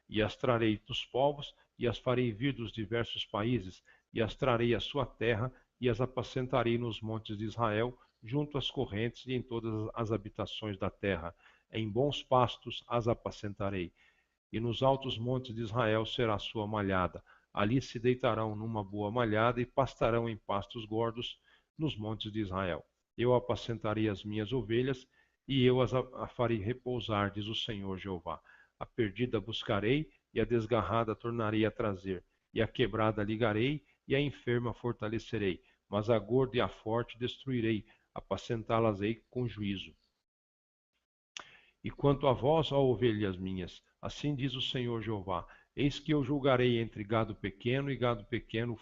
E as trarei dos povos, e as farei vir dos diversos países, e as trarei à sua terra, e as apacentarei nos montes de Israel, junto às correntes e em todas as habitações da terra. Em bons pastos as apacentarei, e nos altos montes de Israel será sua malhada. Ali se deitarão numa boa malhada e pastarão em pastos gordos nos montes de Israel. Eu apacentarei as minhas ovelhas, e eu as farei repousar, diz o Senhor Jeová. A perdida buscarei, e a desgarrada tornarei a trazer, e a quebrada ligarei, e a enferma fortalecerei, mas a gorda e a forte destruirei, apacentá-las-ei com juízo. E quanto a vós, ó ovelhas minhas, assim diz o Senhor Jeová: Eis que eu julgarei entre gado pequeno e gado pequeno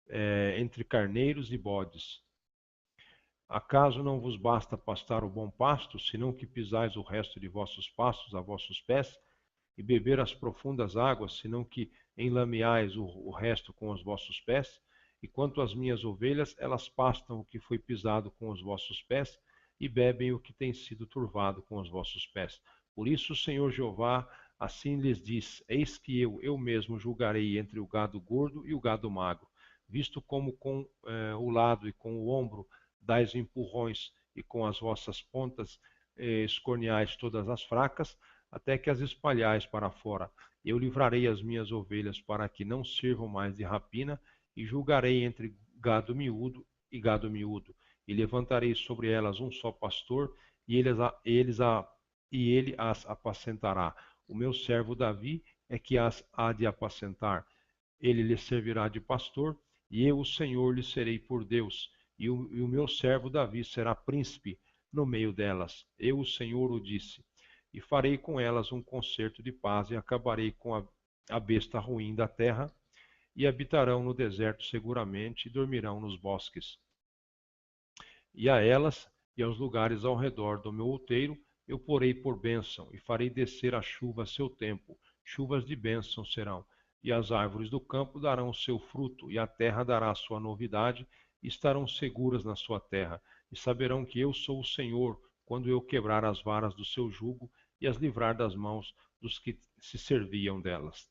entre carneiros e bodes. Acaso não vos basta pastar o bom pasto, senão que pisais o resto de vossos pastos a vossos pés, e beber as profundas águas, senão que enlameais o resto com os vossos pés? E quanto às minhas ovelhas, elas pastam o que foi pisado com os vossos pés, e bebem o que tem sido turvado com os vossos pés. Por isso o Senhor Jeová assim lhes diz: Eis que eu mesmo julgarei entre o gado gordo e o gado magro, visto como com o lado e com o ombro dais empurrões, e com as vossas pontas escorneais todas as fracas, até que as espalhais para fora. Eu livrarei as minhas ovelhas para que não sirvam mais de rapina, e julgarei entre gado miúdo e gado miúdo, e levantarei sobre elas um só pastor, e ele as apacentará. O meu servo Davi é que as há de apacentar. Ele lhes servirá de pastor, e eu, o Senhor, lhe serei por Deus, e o meu servo Davi será príncipe no meio delas. Eu, o Senhor, o disse. E farei com elas um concerto de paz, e acabarei com a besta ruim da terra, e habitarão no deserto seguramente, e dormirão nos bosques. E a elas e aos lugares ao redor do meu outeiro eu porei por bênção, e farei descer a chuva a seu tempo, chuvas de bênção serão. E as árvores do campo darão o seu fruto, e a terra dará a sua novidade, e estarão seguras na sua terra, e saberão que eu sou o Senhor, quando eu quebrar as varas do seu jugo, e as livrar das mãos dos que se serviam delas.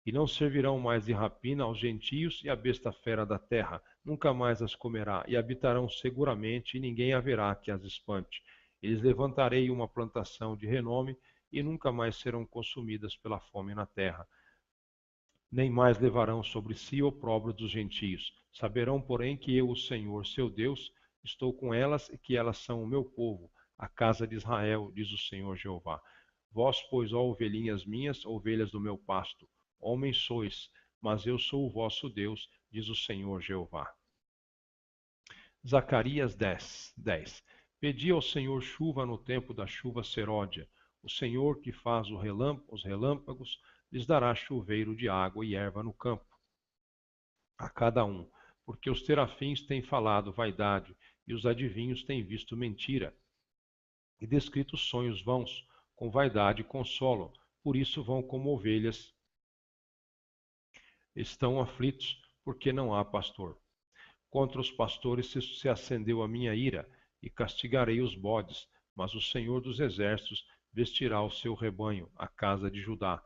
E não servirão mais de rapina aos gentios e à besta fera da terra, nunca mais as comerá, e habitarão seguramente, e ninguém haverá que as espante. Eles levantarei uma plantação de renome, e nunca mais serão consumidas pela fome na terra. Nem mais levarão sobre si o opróbrio dos gentios. Saberão, porém, que eu, o Senhor, seu Deus, estou com elas, e que elas são o meu povo, a casa de Israel, diz o Senhor Jeová. Vós, pois, ó ovelhinhas minhas, ovelhas do meu pasto, homens sois, mas eu sou o vosso Deus, diz o Senhor Jeová. Zacarias 10. Pedi ao Senhor chuva no tempo da chuva seródia. O Senhor que faz os relâmpagos lhes dará chuveiro de água e erva no campo, a cada um, porque os terafins têm falado vaidade, e os adivinhos têm visto mentira, e descrito sonhos vãos, com vaidade consolam, por isso vão como ovelhas, estão aflitos, porque não há pastor. Contra os pastores se acendeu a minha ira, e castigarei os bodes, mas o Senhor dos exércitos vestirá o seu rebanho, a casa de Judá,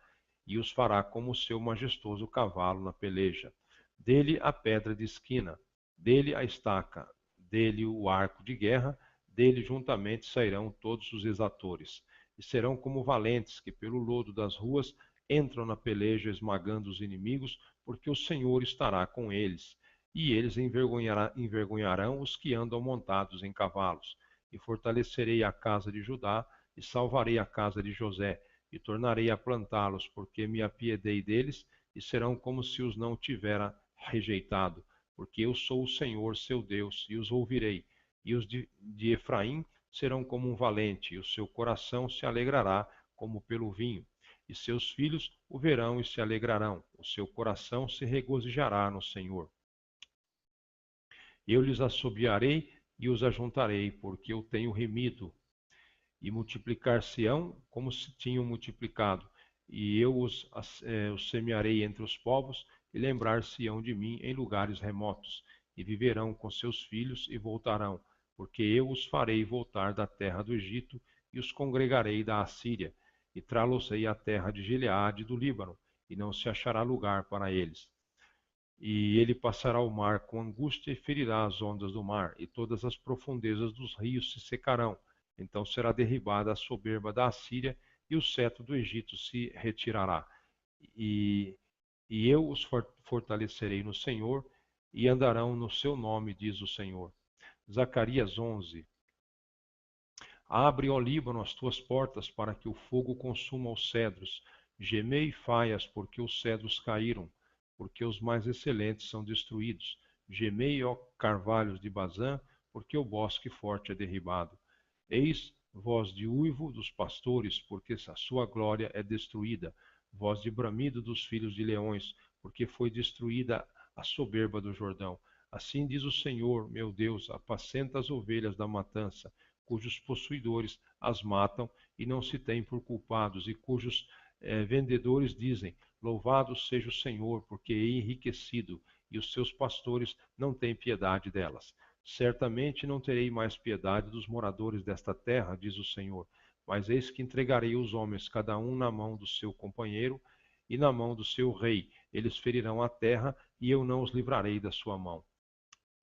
e os fará como o seu majestoso cavalo na peleja. Dele a pedra de esquina, dele a estaca, dele o arco de guerra, dele juntamente sairão todos os exatores. E serão como valentes que pelo lodo das ruas entram na peleja esmagando os inimigos, porque o Senhor estará com eles. E eles envergonharão os que andam montados em cavalos. E fortalecerei a casa de Judá, e salvarei a casa de José, e tornarei a plantá-los, porque me apiedei deles, e serão como se os não tivera rejeitado, porque eu sou o Senhor seu Deus, e os ouvirei. E os de Efraim serão como um valente, e o seu coração se alegrará como pelo vinho. E seus filhos o verão e se alegrarão, o seu coração se regozijará no Senhor. Eu lhes assobiarei e os ajuntarei, porque eu tenho remido, e multiplicar-se-ão como se tinham multiplicado, e eu os semearei entre os povos, e lembrar-se-ão de mim em lugares remotos, e viverão com seus filhos e voltarão, porque eu os farei voltar da terra do Egito, e os congregarei da Assíria, e trá-los-ei à terra de Gileade e do Líbano, e não se achará lugar para eles. E ele passará o mar com angústia e ferirá as ondas do mar, e todas as profundezas dos rios se secarão. Então será derribada a soberba da Assíria, e o cetro do Egito se retirará. E, e eu os fortalecerei no Senhor, e andarão no seu nome, diz o Senhor. Zacarias 11. Abre, ó Líbano, as tuas portas, para que o fogo consuma os cedros. Gemei e faias, porque os cedros caíram, porque os mais excelentes são destruídos. Gemei, ó carvalhos de Bazã, porque o bosque forte é derribado. Eis voz de uivo dos pastores, porque a sua glória é destruída. Voz de bramido dos filhos de leões, porque foi destruída a soberba do Jordão. Assim diz o Senhor, meu Deus, apacenta as ovelhas da matança, cujos possuidores as matam e não se têm por culpados, e cujos vendedores dizem, louvado seja o Senhor, porque é enriquecido, e os seus pastores não têm piedade delas. Certamente não terei mais piedade dos moradores desta terra, diz o Senhor, mas eis que entregarei os homens, cada um na mão do seu companheiro e na mão do seu rei. Eles ferirão a terra, e eu não os livrarei da sua mão.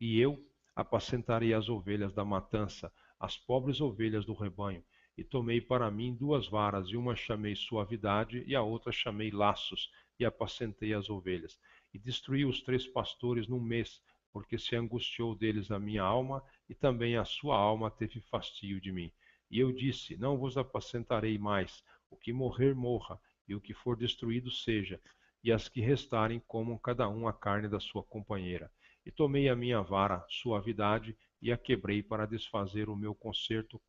E eu apacentarei as ovelhas da matança, as pobres ovelhas do rebanho. E tomei para mim 2 varas, e uma chamei suavidade, e a outra chamei laços, e apacentei as ovelhas. E destruí os 3 pastores num mês, porque se angustiou deles a minha alma, e também a sua alma teve fastio de mim. E eu disse, não vos apacentarei mais, o que morrer morra, e o que for destruído seja, e as que restarem comam cada um a carne da sua companheira. E tomei a minha vara, suavidade, e a quebrei para desfazer o meu concerto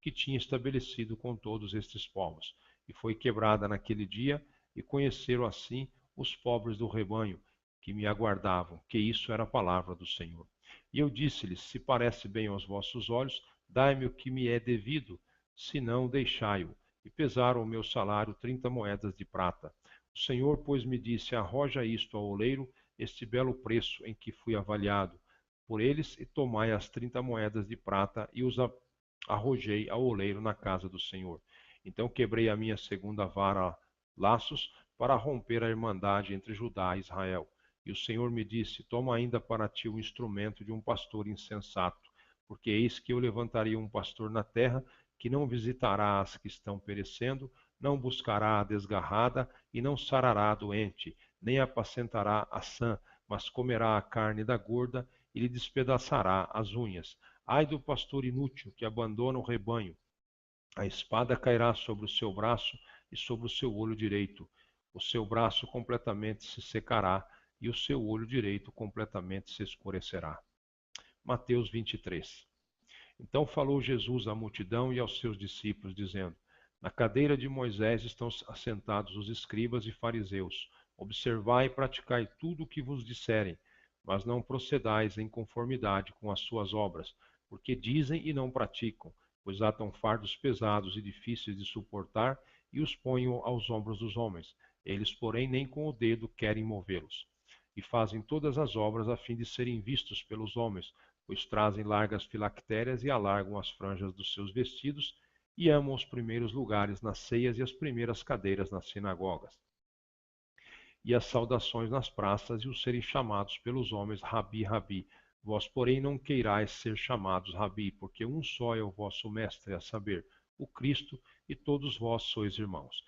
que tinha estabelecido com todos estes povos. E foi quebrada naquele dia, e conheceram assim os pobres do rebanho, que me aguardavam, que isso era a palavra do Senhor. E eu disse-lhes, se parece bem aos vossos olhos, dai-me o que me é devido, se não, deixai-o. E pesaram o meu salário 30 moedas de prata. O Senhor, pois, me disse, arroja isto ao oleiro, este belo preço em que fui avaliado por eles, e tomai as 30 moedas de prata, e os arrojei ao oleiro na casa do Senhor. Então quebrei a minha segunda vara, laços, para romper a irmandade entre Judá e Israel. E o Senhor me disse, toma ainda para ti o instrumento de um pastor insensato, porque eis que eu levantarei um pastor na terra, que não visitará as que estão perecendo, não buscará a desgarrada, e não sarará a doente, nem apacentará a sã, mas comerá a carne da gorda, e lhe despedaçará as unhas. Ai do pastor inútil que abandona o rebanho. A espada cairá sobre o seu braço e sobre o seu olho direito. O seu braço completamente se secará, e o seu olho direito completamente se escurecerá. Mateus 23. Então falou Jesus à multidão e aos seus discípulos, dizendo, na cadeira de Moisés estão assentados os escribas e fariseus. Observai e praticai tudo o que vos disserem, mas não procedais em conformidade com as suas obras, porque dizem e não praticam, pois atam fardos pesados e difíceis de suportar e os põem aos ombros dos homens. Eles, porém, nem com o dedo querem movê-los. E fazem todas as obras a fim de serem vistos pelos homens, pois trazem largas filactérias e alargam as franjas dos seus vestidos, e amam os primeiros lugares nas ceias e as primeiras cadeiras nas sinagogas, e as saudações nas praças, e os serem chamados pelos homens Rabi, Rabi. Vós, porém, não queirais ser chamados Rabi, porque um só é o vosso mestre, a saber, o Cristo, e todos vós sois irmãos.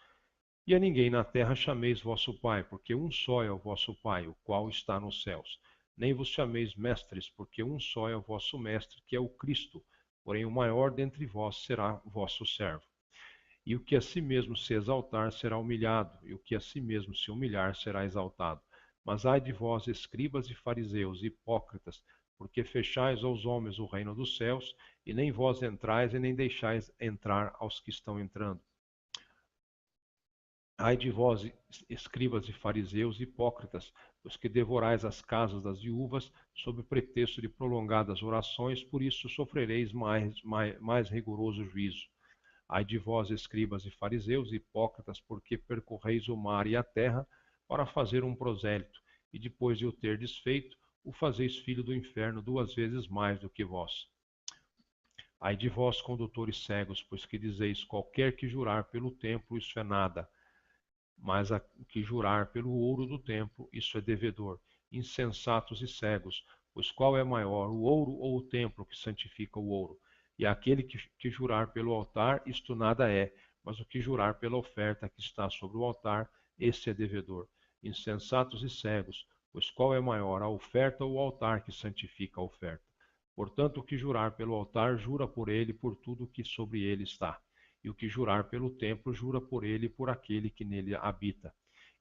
E a ninguém na terra chameis vosso Pai, porque um só é o vosso Pai, o qual está nos céus. Nem vos chameis mestres, porque um só é o vosso mestre, que é o Cristo. Porém, o maior dentre vós será vosso servo. E o que a si mesmo se exaltar será humilhado, e o que a si mesmo se humilhar será exaltado. Mas ai de vós, escribas e fariseus, hipócritas, porque fechais aos homens o reino dos céus, e nem vós entrais e nem deixais entrar aos que estão entrando. Ai de vós, escribas e fariseus, hipócritas, os que devorais as casas das viúvas, sob pretexto de prolongadas orações, por isso sofrereis mais rigoroso juízo. Ai de vós, escribas e fariseus, hipócritas, porque percorreis o mar e a terra para fazer um prosélito, e depois de o ter desfeito, o fazeis filho do inferno 2 vezes mais do que vós. Ai de vós, condutores cegos, pois que dizeis, qualquer que jurar pelo templo, isso é nada, mas a que jurar pelo ouro do templo, isso é devedor. Insensatos e cegos, pois qual é maior, o ouro ou o templo que santifica o ouro? E aquele que jurar pelo altar, isto nada é, mas o que jurar pela oferta que está sobre o altar, esse é devedor. Insensatos e cegos, pois qual é maior, a oferta ou o altar que santifica a oferta? Portanto, o que jurar pelo altar, jura por ele e por tudo que sobre ele está. E o que jurar pelo templo, jura por ele e por aquele que nele habita.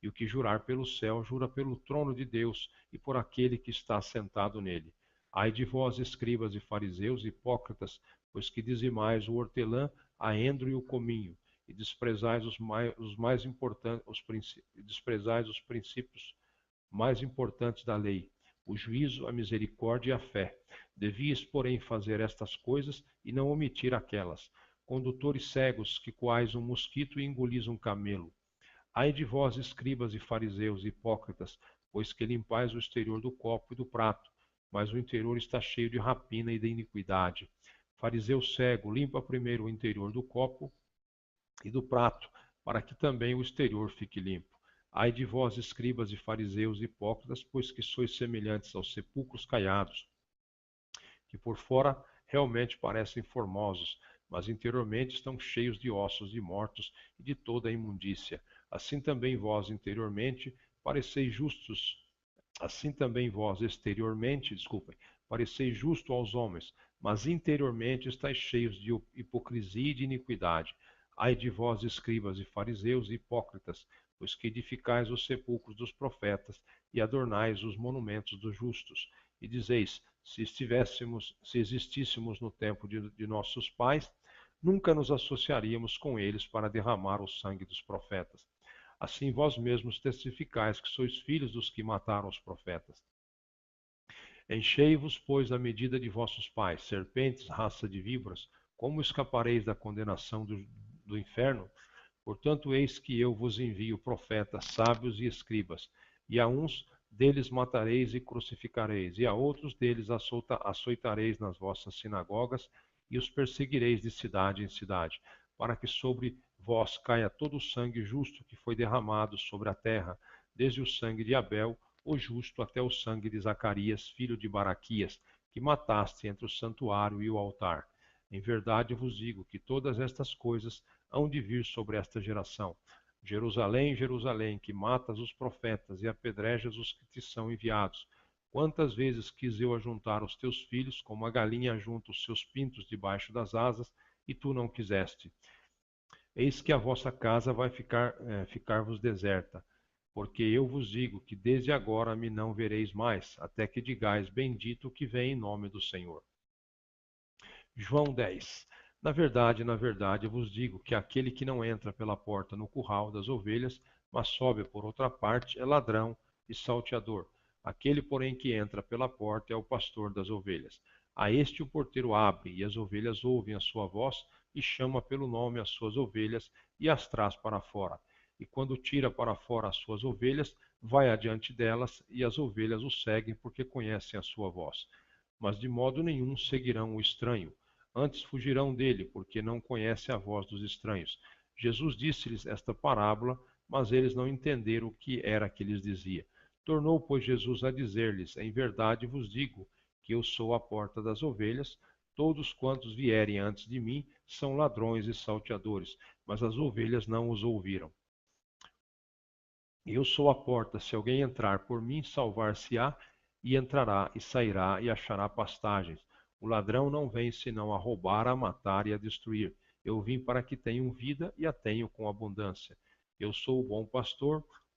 E o que jurar pelo céu, jura pelo trono de Deus e por aquele que está sentado nele. Ai de vós, escribas e fariseus, hipócritas, pois que dizimais o hortelã, a endro e o cominho, e desprezais desprezais os princípios mais importantes da lei, o juízo, a misericórdia e a fé. Devias, porém, fazer estas coisas e não omitir aquelas. Condutores cegos, que coais um mosquito e engolis um camelo. Ai de vós, escribas e fariseus, hipócritas, pois que limpais o exterior do copo e do prato, mas o interior está cheio de rapina e de iniquidade. Fariseu cego, limpa primeiro o interior do copo e do prato, para que também o exterior fique limpo. Ai de vós, escribas e fariseus hipócritas, pois que sois semelhantes aos sepulcros caiados, que por fora realmente parecem formosos, mas interiormente estão cheios de ossos de mortos e de toda a imundícia. Assim também vós interiormente pareceis justos, assim também vós exteriormente, desculpem, pareceis justo aos homens, mas interiormente estáis cheios de hipocrisia e de iniquidade. Ai de vós, escribas e fariseus hipócritas, pois que edificais os sepulcros dos profetas e adornais os monumentos dos justos. E dizeis: se existíssemos no tempo de nossos pais, nunca nos associaríamos com eles para derramar o sangue dos profetas. Assim vós mesmos testificais que sois filhos dos que mataram os profetas. Enchei-vos, pois, a medida de vossos pais, serpentes, raça de víboras, como escapareis da condenação do inferno? Portanto, eis que eu vos envio profetas, sábios e escribas, e a uns deles matareis e crucificareis, e a outros deles açoitareis nas vossas sinagogas, e os perseguireis de cidade em cidade, para que sobre vós caia todo o sangue justo que foi derramado sobre a terra, desde o sangue de Abel, o justo, até o sangue de Zacarias, filho de Baraquias, que mataste entre o santuário e o altar. Em verdade vos digo que todas estas coisas hão de vir sobre esta geração. Jerusalém, Jerusalém, que matas os profetas e apedrejas os que te são enviados. Quantas vezes quis eu ajuntar os teus filhos, como a galinha ajunta os seus pintos debaixo das asas, e tu não quiseste. Eis que a vossa casa vai ficar-vos deserta, porque eu vos digo que desde agora me não vereis mais, até que digais: bendito o que vem em nome do Senhor. João 10. Na verdade, vos digo que aquele que não entra pela porta no curral das ovelhas, mas sobe por outra parte, é ladrão e salteador. Aquele, porém, que entra pela porta é o pastor das ovelhas. A este o porteiro abre, e as ovelhas ouvem a sua voz, e chama pelo nome as suas ovelhas, e as traz para fora. E quando tira para fora as suas ovelhas, vai adiante delas, e as ovelhas o seguem, porque conhecem a sua voz. Mas de modo nenhum seguirão o estranho. Antes fugirão dele, porque não conhecem a voz dos estranhos. Jesus disse-lhes esta parábola, mas eles não entenderam o que era que lhes dizia. Tornou, pois, Jesus a dizer-lhes: em verdade vos digo que eu sou a porta das ovelhas. Todos quantos vierem antes de mim são ladrões e salteadores, mas as ovelhas não os ouviram. Eu sou a porta: se alguém entrar por mim, salvar-se-á, e entrará e sairá e achará pastagens. O ladrão não vem senão a roubar, a matar e a destruir. Eu vim para que tenham vida e a tenham com abundância. Eu sou o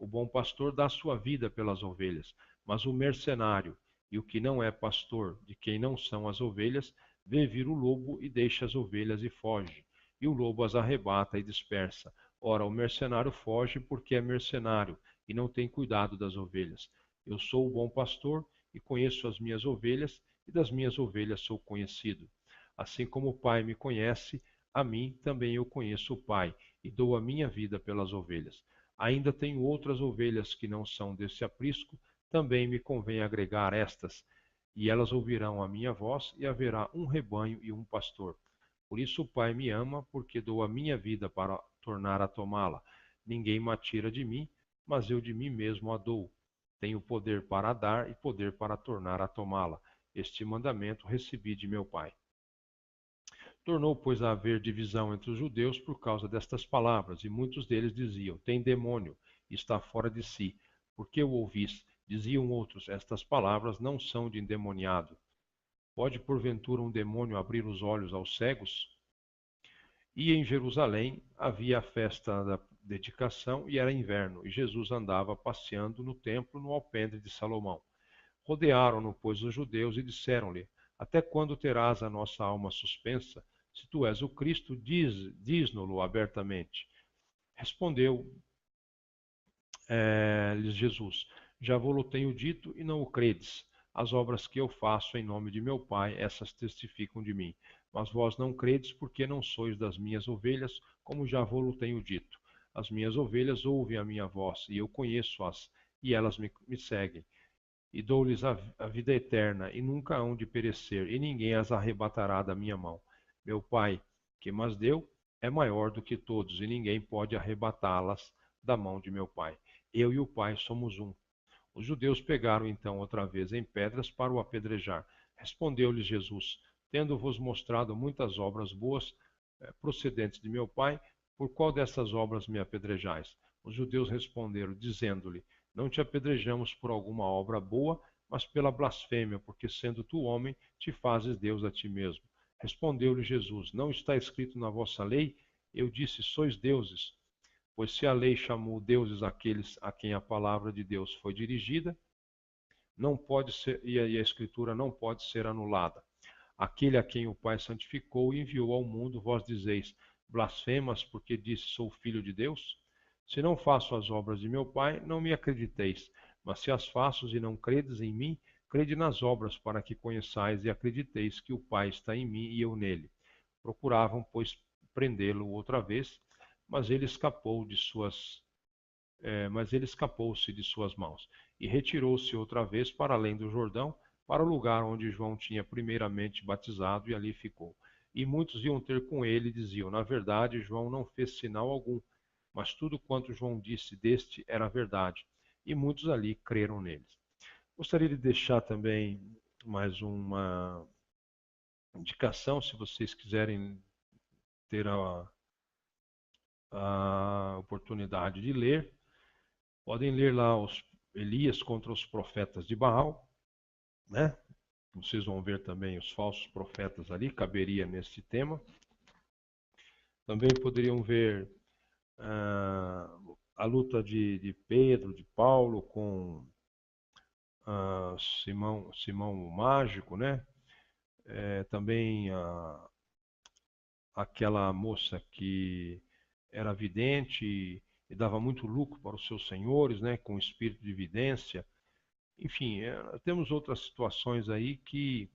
bom pastor dá sua vida pelas ovelhas. Mas o mercenário e o que não é pastor, de quem não são as ovelhas, vê vir o lobo e deixa as ovelhas e foge. E o lobo as arrebata e dispersa. Ora, o mercenário foge porque é mercenário e não tem cuidado das ovelhas. Eu sou o bom pastor e conheço as minhas ovelhas, e das minhas ovelhas sou conhecido. Assim como o Pai me conhece, a mim também eu conheço o Pai, e dou a minha vida pelas ovelhas. Ainda tenho outras ovelhas que não são desse aprisco, também me convém agregar estas, e elas ouvirão a minha voz, e haverá um rebanho e um pastor. Por isso o Pai me ama, porque dou a minha vida para tornar a tomá-la. Ninguém me tira de mim, mas eu de mim mesmo a dou. Tenho poder para dar e poder para tornar a tomá-la. Este mandamento recebi de meu Pai. Tornou, pois, a haver divisão entre os judeus por causa destas palavras, e muitos deles diziam: tem demônio, e está fora de si. Por que o ouvis? Diziam outros: estas palavras não são de endemoniado. Pode, porventura, um demônio abrir os olhos aos cegos? E em Jerusalém havia a festa da dedicação, e era inverno, e Jesus andava passeando no templo no alpendre de Salomão. Rodearam-no, pois, os judeus e disseram-lhe: até quando terás a nossa alma suspensa? Se tu és o Cristo, diz-no-lo abertamente. Respondeu-lhes Jesus: já vou-lo tenho dito e não o credes. As obras que eu faço em nome de meu Pai, essas testificam de mim. Mas vós não credes, porque não sois das minhas ovelhas, como já vos tenho dito. As minhas ovelhas ouvem a minha voz, e eu conheço-as, e elas me seguem. E dou-lhes a vida eterna, e nunca hão de perecer, e ninguém as arrebatará da minha mão. Meu Pai, que mas deu, é maior do que todos, e ninguém pode arrebatá-las da mão de meu Pai. Eu e o Pai somos um. Os judeus pegaram então outra vez em pedras para o apedrejar. Respondeu-lhes Jesus: Tendo-vos mostrado muitas obras boas procedentes de meu Pai, por qual dessas obras me apedrejais? Os judeus responderam, dizendo-lhe: Não te apedrejamos por alguma obra boa, mas pela blasfêmia, porque sendo tu homem, te fazes Deus a ti mesmo. Respondeu-lhe Jesus: Não está escrito na vossa lei? Eu disse: Sois deuses. Pois se a lei chamou deuses aqueles a quem a palavra de Deus foi dirigida, não pode ser, e a Escritura não pode ser anulada. Aquele a quem o Pai santificou e enviou ao mundo, vós dizeis, blasfemas, porque disse, sou filho de Deus? Se não faço as obras de meu Pai, não me acrediteis. Mas se as faço e não credes em mim, crede nas obras, para que conheçais e acrediteis que o Pai está em mim e eu nele. Procuravam, pois, prendê-lo outra vez, mas ele escapou de suas mas ele escapou-se de suas mãos e retirou-se outra vez para além do Jordão, para o lugar onde João tinha primeiramente batizado, e ali ficou. E muitos iam ter com ele e diziam: Na verdade, João não fez sinal algum, mas tudo quanto João disse deste era verdade. E muitos ali creram neles. Gostaria de deixar também mais uma indicação, se vocês quiserem ter a oportunidade de ler. Podem ler lá os Elias contra os profetas de Baal, né? Vocês vão ver também os falsos profetas ali, caberia nesse tema. Também poderiam ver a luta de Pedro, de Paulo com Simão o Mágico, né? Também aquela moça que era vidente e dava muito lucro para os seus senhores, né? Com espírito de vidência. Enfim, temos outras situações aí que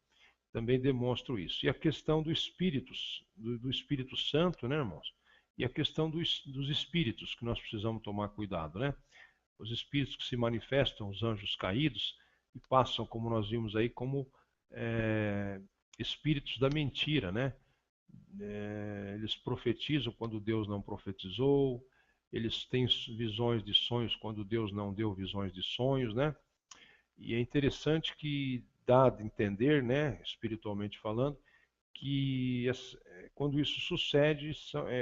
também demonstram isso. E a questão do Espírito Santo, né, irmãos? E a questão dos espíritos, que nós precisamos tomar cuidado, né? Os espíritos que se manifestam, os anjos caídos, e passam, como nós vimos aí, como espíritos da mentira, né? Eles profetizam quando Deus não profetizou, eles têm visões de sonhos quando Deus não deu visões de sonhos, né? E é interessante que dá a entender, né, espiritualmente falando, que quando isso sucede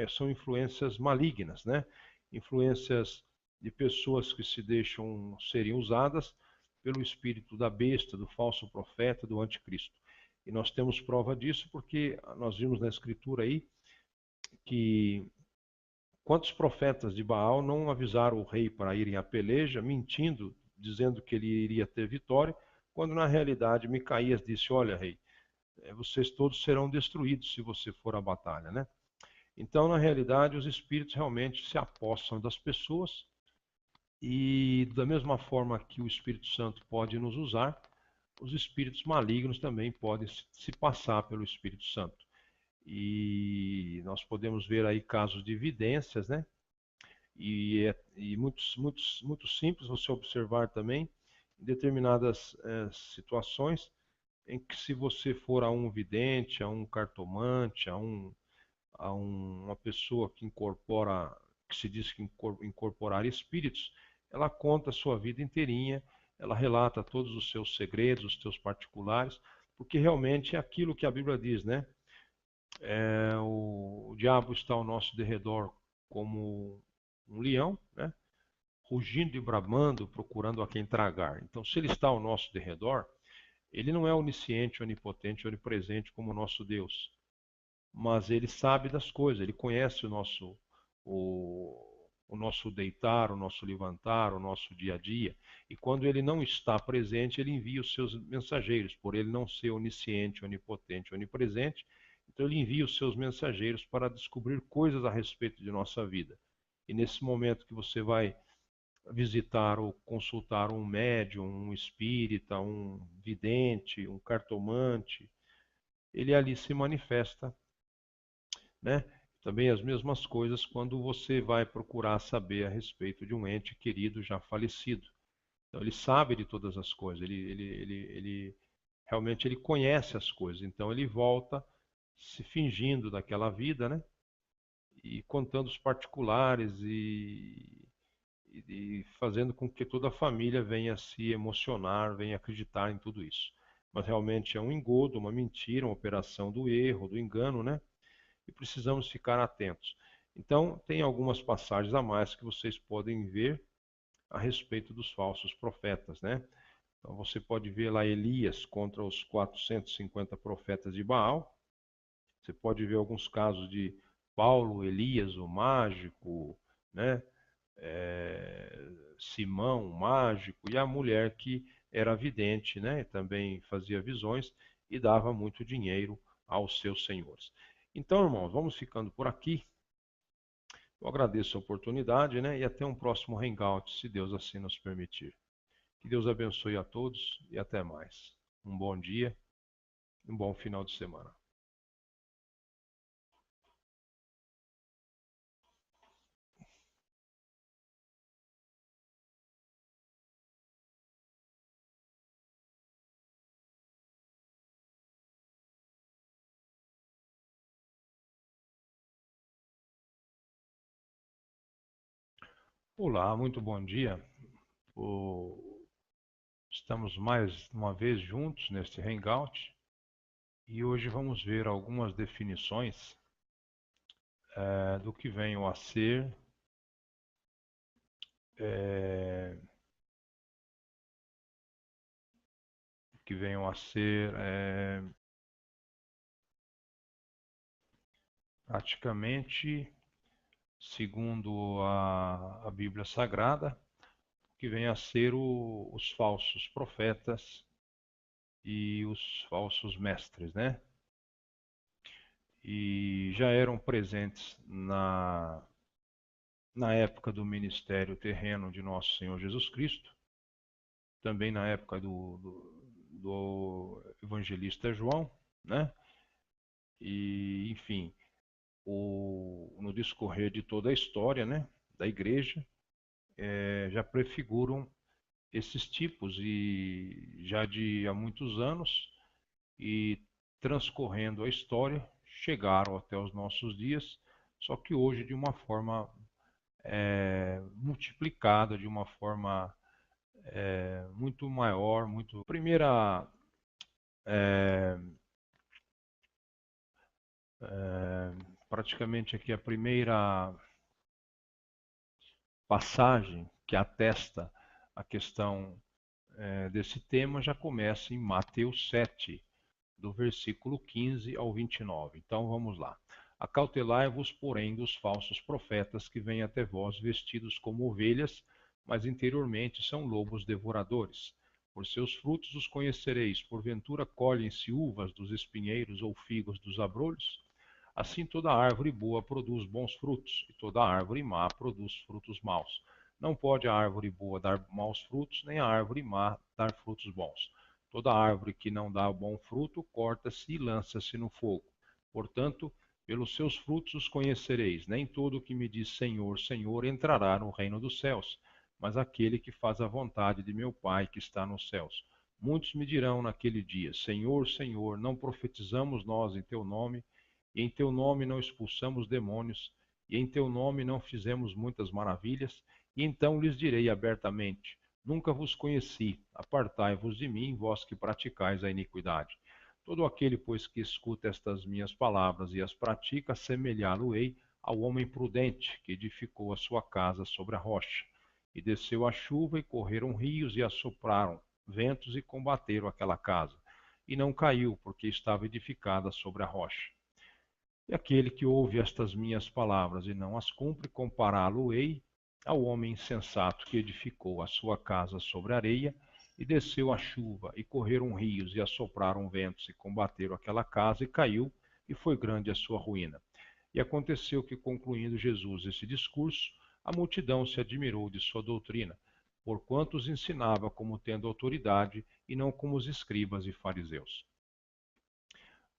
são influências malignas, né? Influências de pessoas que se deixam serem usadas pelo espírito da besta, do falso profeta, do anticristo. E nós temos prova disso porque nós vimos na escritura aí que quantos profetas de Baal não avisaram o rei para irem à peleja, mentindo, dizendo que ele iria ter vitória, quando na realidade Micaías disse: Olha, rei, vocês todos serão destruídos se você for à batalha, né? Então, na realidade, os espíritos realmente se apossam das pessoas e, da mesma forma que o Espírito Santo pode nos usar, os espíritos malignos também podem se passar pelo Espírito Santo. E nós podemos ver aí casos de evidências, né? E muito simples você observar também em determinadas situações em que se você for a um vidente, a um cartomante, uma pessoa que incorpora, que se diz que incorporar espíritos, ela conta a sua vida inteirinha, ela relata todos os seus segredos, os seus particulares, porque realmente é aquilo que a Bíblia diz, né? O diabo está ao nosso derredor como um leão, né? Rugindo e bramando, procurando a quem tragar. Então, se ele está ao nosso derredor, ele não é onisciente, onipotente, onipresente como o nosso Deus, mas ele sabe das coisas, ele conhece o nosso deitar, o nosso levantar, o nosso dia a dia. E quando ele não está presente, ele envia os seus mensageiros, por ele não ser onisciente, onipotente, onipresente. Então ele envia os seus mensageiros para descobrir coisas a respeito de nossa vida. E nesse momento que você vai visitar ou consultar um médium, um espírita, um vidente, um cartomante, ele ali se manifesta, né? Também as mesmas coisas quando você vai procurar saber a respeito de um ente querido já falecido. Então ele sabe de todas as coisas, ele realmente ele conhece as coisas. Então ele volta se fingindo daquela vida, né? E contando os particulares e fazendo com que toda a família venha se emocionar, venha acreditar em tudo isso. Mas realmente é um engodo, uma mentira, uma operação do erro, do engano, né? E precisamos ficar atentos. Então, tem algumas passagens a mais que vocês podem ver a respeito dos falsos profetas, né? Então, você pode ver lá Elias contra os 450 profetas de Baal. Você pode ver alguns casos de Paulo, Elias, o mágico, né? Simão, o mágico, e a mulher que era vidente, né? Também fazia visões e dava muito dinheiro aos seus senhores. Então, irmãos, vamos ficando por aqui. Eu agradeço a oportunidade, né? E até um próximo hangout, se Deus assim nos permitir. Que Deus abençoe a todos e até mais. Um bom dia e um bom final de semana. Olá, muito bom dia. Estamos mais uma vez juntos neste hangout e hoje vamos ver algumas definições do que venham a ser é, que venham a ser praticamente, segundo a Bíblia Sagrada, que vem a ser os falsos profetas e os falsos mestres, né? E já eram presentes na época do ministério terreno de nosso Senhor Jesus Cristo, também na época do evangelista João, né? E, enfim, no discorrer de toda a história, né, da igreja, já prefiguram esses tipos e já de há muitos anos e transcorrendo a história chegaram até os nossos dias, só que hoje de uma forma multiplicada, de uma forma muito maior, muito. Primeira é, praticamente aqui a primeira passagem que atesta a questão desse tema já começa em Mateus 7, do versículo 15 ao 29. Então vamos lá. Acautelai-vos, porém, dos falsos profetas que vêm até vós vestidos como ovelhas, mas interiormente são lobos devoradores. Por seus frutos os conhecereis. Porventura colhem-se uvas dos espinheiros ou figos dos abrolhos? Assim toda árvore boa produz bons frutos, e toda árvore má produz frutos maus. Não pode a árvore boa dar maus frutos, nem a árvore má dar frutos bons. Toda árvore que não dá bom fruto, corta-se e lança-se no fogo. Portanto, pelos seus frutos os conhecereis. Nem todo o que me diz Senhor, Senhor entrará no reino dos céus, mas aquele que faz a vontade de meu Pai que está nos céus. Muitos me dirão naquele dia: Senhor, Senhor, não profetizamos nós em teu nome, e em teu nome não expulsamos demônios, e em teu nome não fizemos muitas maravilhas? E então lhes direi abertamente: Nunca vos conheci, apartai-vos de mim, vós que praticais a iniquidade. Todo aquele, pois, que escuta estas minhas palavras e as pratica, semelhá-lo-ei ao homem prudente que edificou a sua casa sobre a rocha. E desceu a chuva, e correram rios, e assopraram ventos, e combateram aquela casa. E não caiu, porque estava edificada sobre a rocha. E aquele que ouve estas minhas palavras e não as cumpre, compará-lo-ei ao homem insensato que edificou a sua casa sobre a areia, e desceu a chuva, e correram rios, e assopraram ventos, e combateram aquela casa, e caiu, e foi grande a sua ruína. E aconteceu que, concluindo Jesus esse discurso, A multidão se admirou de sua doutrina, porquanto os ensinava como tendo autoridade e não como os escribas e fariseus.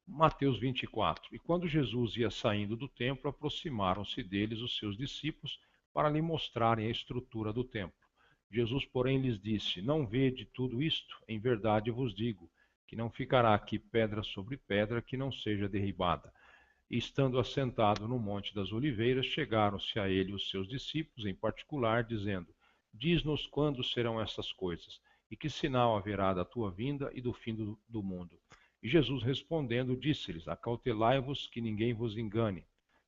Mateus 24. E quando Jesus ia saindo do templo, aproximaram-se deles os seus discípulos para lhe mostrarem a estrutura do templo. Jesus, porém, lhes disse: Não vede tudo isto? Em verdade vos digo, que não ficará aqui pedra sobre pedra que não seja derribada. E estando assentado no Monte das Oliveiras, chegaram-se a ele os seus discípulos, em particular, dizendo: Diz-nos quando serão essas coisas, e que sinal haverá da tua vinda e do fim do mundo. E Jesus respondendo, disse-lhes: Acautelai-vos que ninguém vos engane,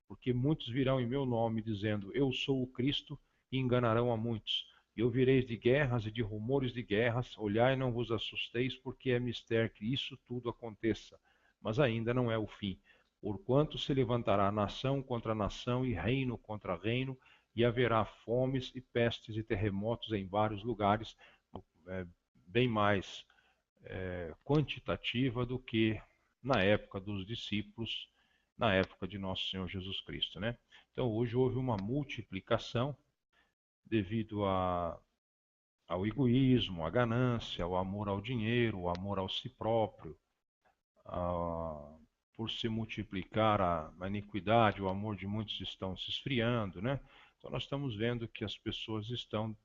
porque muitos virão em meu nome, dizendo: Eu sou o Cristo, e enganarão a muitos. E ouvireis de guerras e de rumores de guerras. Olhai, não vos assusteis, porque é mister que isso tudo aconteça, mas ainda não é o fim. Porquanto se levantará nação contra nação e reino contra reino, e haverá fomes e pestes e terremotos em vários lugares, bem mais quantitativa do que na época dos discípulos, na época de nosso Senhor Jesus Cristo, né? Então hoje houve uma multiplicação devido ao egoísmo, à ganância, ao amor ao dinheiro, ao amor ao si próprio, por se multiplicar a iniquidade, o amor de muitos estão se esfriando, né? Então nós estamos vendo que as pessoas estão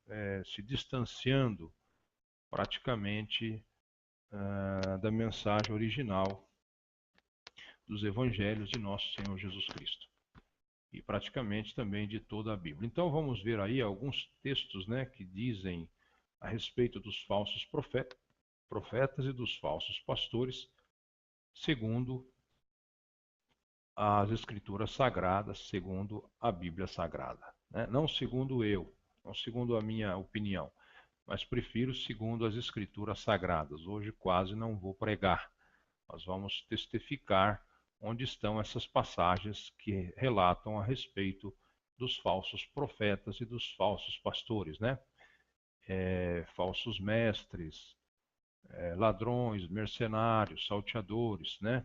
se distanciando praticamente da mensagem original dos evangelhos de nosso Senhor Jesus Cristo e praticamente também de toda a Bíblia. Então vamos ver aí alguns textos, né, que dizem a respeito dos falsos profetas e dos falsos pastores, segundo as Escrituras Sagradas, segundo a Bíblia Sagrada, né? Não segundo eu, não segundo a minha opinião, mas prefiro segundo as Escrituras Sagradas. Hoje quase não vou pregar, nós vamos testificar onde estão essas passagens que relatam a respeito dos falsos profetas e dos falsos pastores, né? Falsos mestres, ladrões, mercenários, salteadores, né?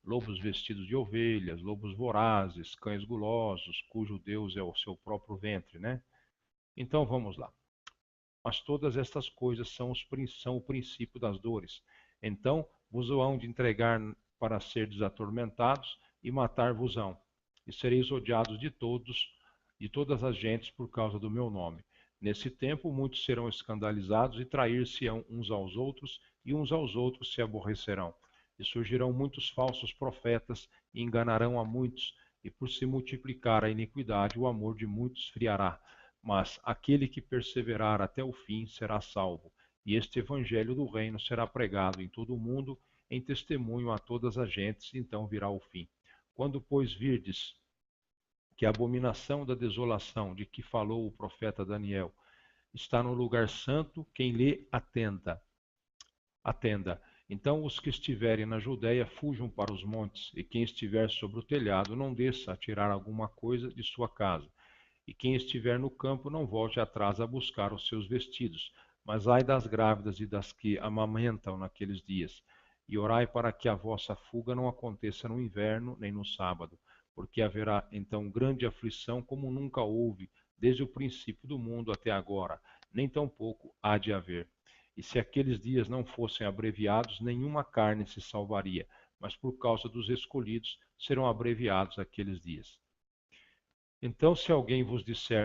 Lobos vestidos de ovelhas, lobos vorazes, cães gulosos, cujo Deus é o seu próprio ventre, né? Então vamos lá. Mas todas estas coisas são o princípio das dores. Então vos hão de entregar para serdes atormentados e matar-vos-ão. E sereis odiados de todas as gentes por causa do meu nome. Nesse tempo muitos serão escandalizados e trair-se-ão uns aos outros, e uns aos outros se aborrecerão. E surgirão muitos falsos profetas e enganarão a muitos, e por se multiplicar a iniquidade, o amor de muitos esfriará. Mas aquele que perseverar até o fim será salvo. E este evangelho do reino será pregado em todo o mundo, em testemunho a todas as gentes, então virá o fim. Quando, pois, virdes que a abominação da desolação de que falou o profeta Daniel está no lugar santo, quem lê atenda. Então os que estiverem na Judéia fujam para os montes, e quem estiver sobre o telhado não desça a tirar alguma coisa de sua casa. E quem estiver no campo não volte atrás a buscar os seus vestidos, mas ai das grávidas e das que amamentam naqueles dias. E orai para que a vossa fuga não aconteça no inverno nem no sábado, porque haverá então grande aflição como nunca houve, desde o princípio do mundo até agora, nem tampouco há de haver. E se aqueles dias não fossem abreviados, nenhuma carne se salvaria, mas por causa dos escolhidos serão abreviados aqueles dias. Então, se alguém vos disser